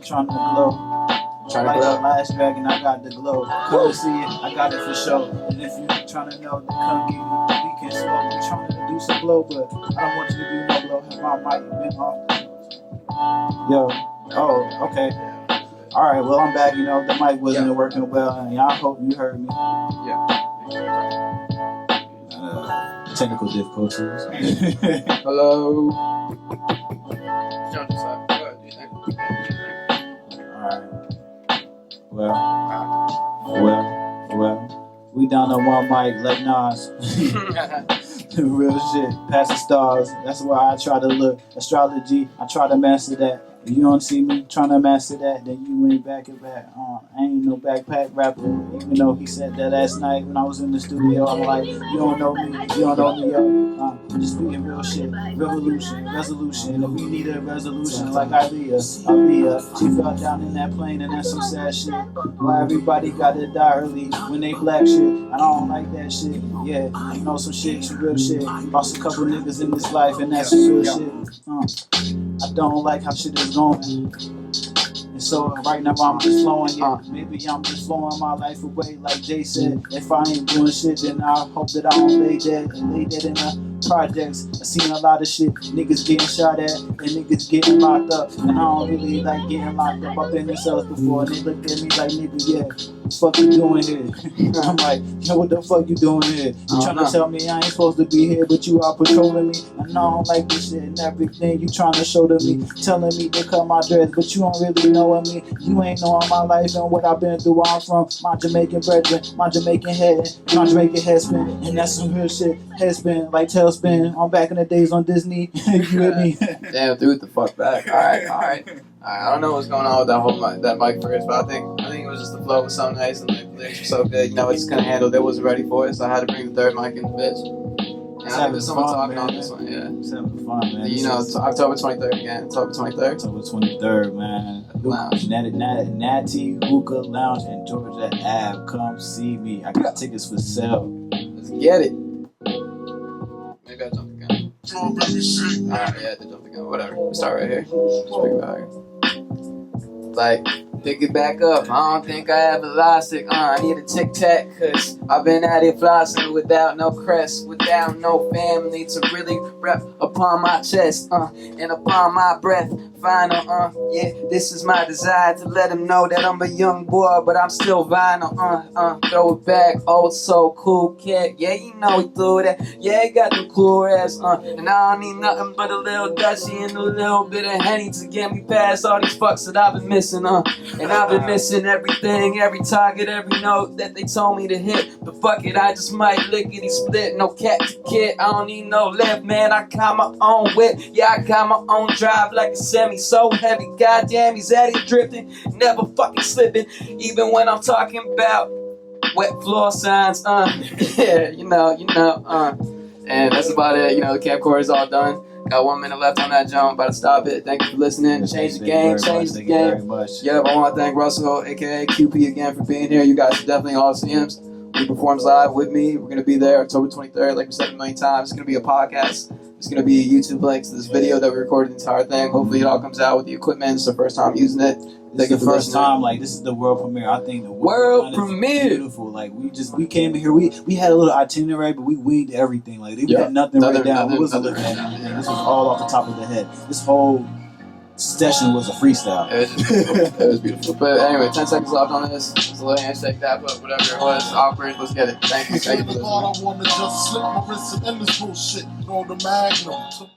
trying to glow. Trying like to glow. Last dragon, I got the glow. Come see it, I got it for sure. And if you're trying to know, then come give me the weekend slow. I'm trying to do some blow, but I don't want you to do no blow. Have my mic been off? Yo, oh, okay. Alright, well, I'm back. The mic wasn't working well, and I hope you heard me. Yeah. Technical difficulties. Hello. Alright. Well, we down on one mic like Nas. Real shit. Past the stars. That's why I try to look. Astrology, I try to master that. If you don't see me trying to master that, then you ain't back at back. I ain't no backpack rapper. Even though he said that last night when I was in the studio, I'm like, you don't know me, yo. I'm just speaking real shit. Revolution, resolution. If we need a resolution like Aaliyah, she fell down in that plane and that's some sad shit. Why everybody gotta die early when they black shit? I don't like that shit. Yeah, some shit, some real shit. Lost a couple niggas in this life and that's some real shit. I don't like how shit is going. And so right now I'm just flowing, yeah. Maybe I'm just flowing my life away like Jay said. If I ain't doing shit, then I hope that I don't lay dead. And lay dead in the projects. I seen a lot of shit. Niggas getting shot at and niggas getting locked up. And I don't really like getting locked up. I've been in cells before and they looked at me like, nigga, yeah, what the fuck you doing here? I'm like, yo, what the fuck you doing here? You trying to tell me I ain't supposed to be here, but you are patrolling me? I know I don't like this shit and everything you trying to show to me. Telling me to cut my dreads, but you don't really know me. You ain't knowing my life and what I've been through. Where I'm from, my Jamaican brethren, my Jamaican head, my Jamaican head spin, and that's some real shit. Head spin, like tailspin, on back in the days on Disney. You with me? Damn, threw it the fuck back. Alright. I don't know what's going on with that mic first, but I think it was just the flow was so nice and the lyrics were so good. I just couldn't handle it. They wasn't ready for it, so I had to bring the third mic in the bitch. And I think there's someone talking on this one, yeah. It's having fun, man. October 23rd again. October 23rd. October 23rd, man. Lounge. Natty Hookah Lounge in Georgia Ave. Come see me. I got tickets for sale. Let's get it. Maybe I jumped the gun. Alright, yeah, I did jump the gun. Whatever. We'll start right here. Like, pick it back up. I don't think I ever lost it. I need a tic-tac, cause I've been at it flossing without no crest, without no family to really rep upon my chest, and upon my breath. Final, yeah, this is my desire to let him know that I'm a young boy, but I'm still vinyl, throw it back, old so cool cat, yeah, he threw that, yeah, he got the cool ass, and I don't need nothing but a little Dutchie and a little bit of Henny to get me past all these fucks that I've been missing, And I've been missing everything, every target, every note that they told me to hit. But fuck it, I just might lickety split. No cat to kid, I don't need no lift, man. I got my own whip, yeah, I got my own drive like a semi. So heavy, goddamn, he's at it drifting, never fucking slipping. Even when I'm talking about wet floor signs, yeah, you know, And that's about it, the camcorder is all done. Got 1 minute left on that jump, about to stop it. Thank you for listening. Change the game, change the game. Yep, I want to thank Russell, aka QP, again for being here. You guys should definitely all see him. He performs live with me. We're going to be there October 23rd, like we said a million times. It's going to be a podcast. It's going to be a YouTube link to this video that we recorded the entire thing. Hopefully it all comes out with the equipment. It's the first time using it. This is the first time, like, this is the world premiere. I think the world premiere is beautiful. Like, we came in here, we had a little itinerary, but we winged everything. Like, we had nothing written down. We wasn't looking at anything. This was all off the top of the head. This whole session was a freestyle. It was just beautiful. It was beautiful. But anyway, 10 seconds left on this. It's a little handshake that, but whatever it was, awkward. Let's get it. Thank you for listening. I wanna just slip my wrist and end this bullshit. Throw the magnum.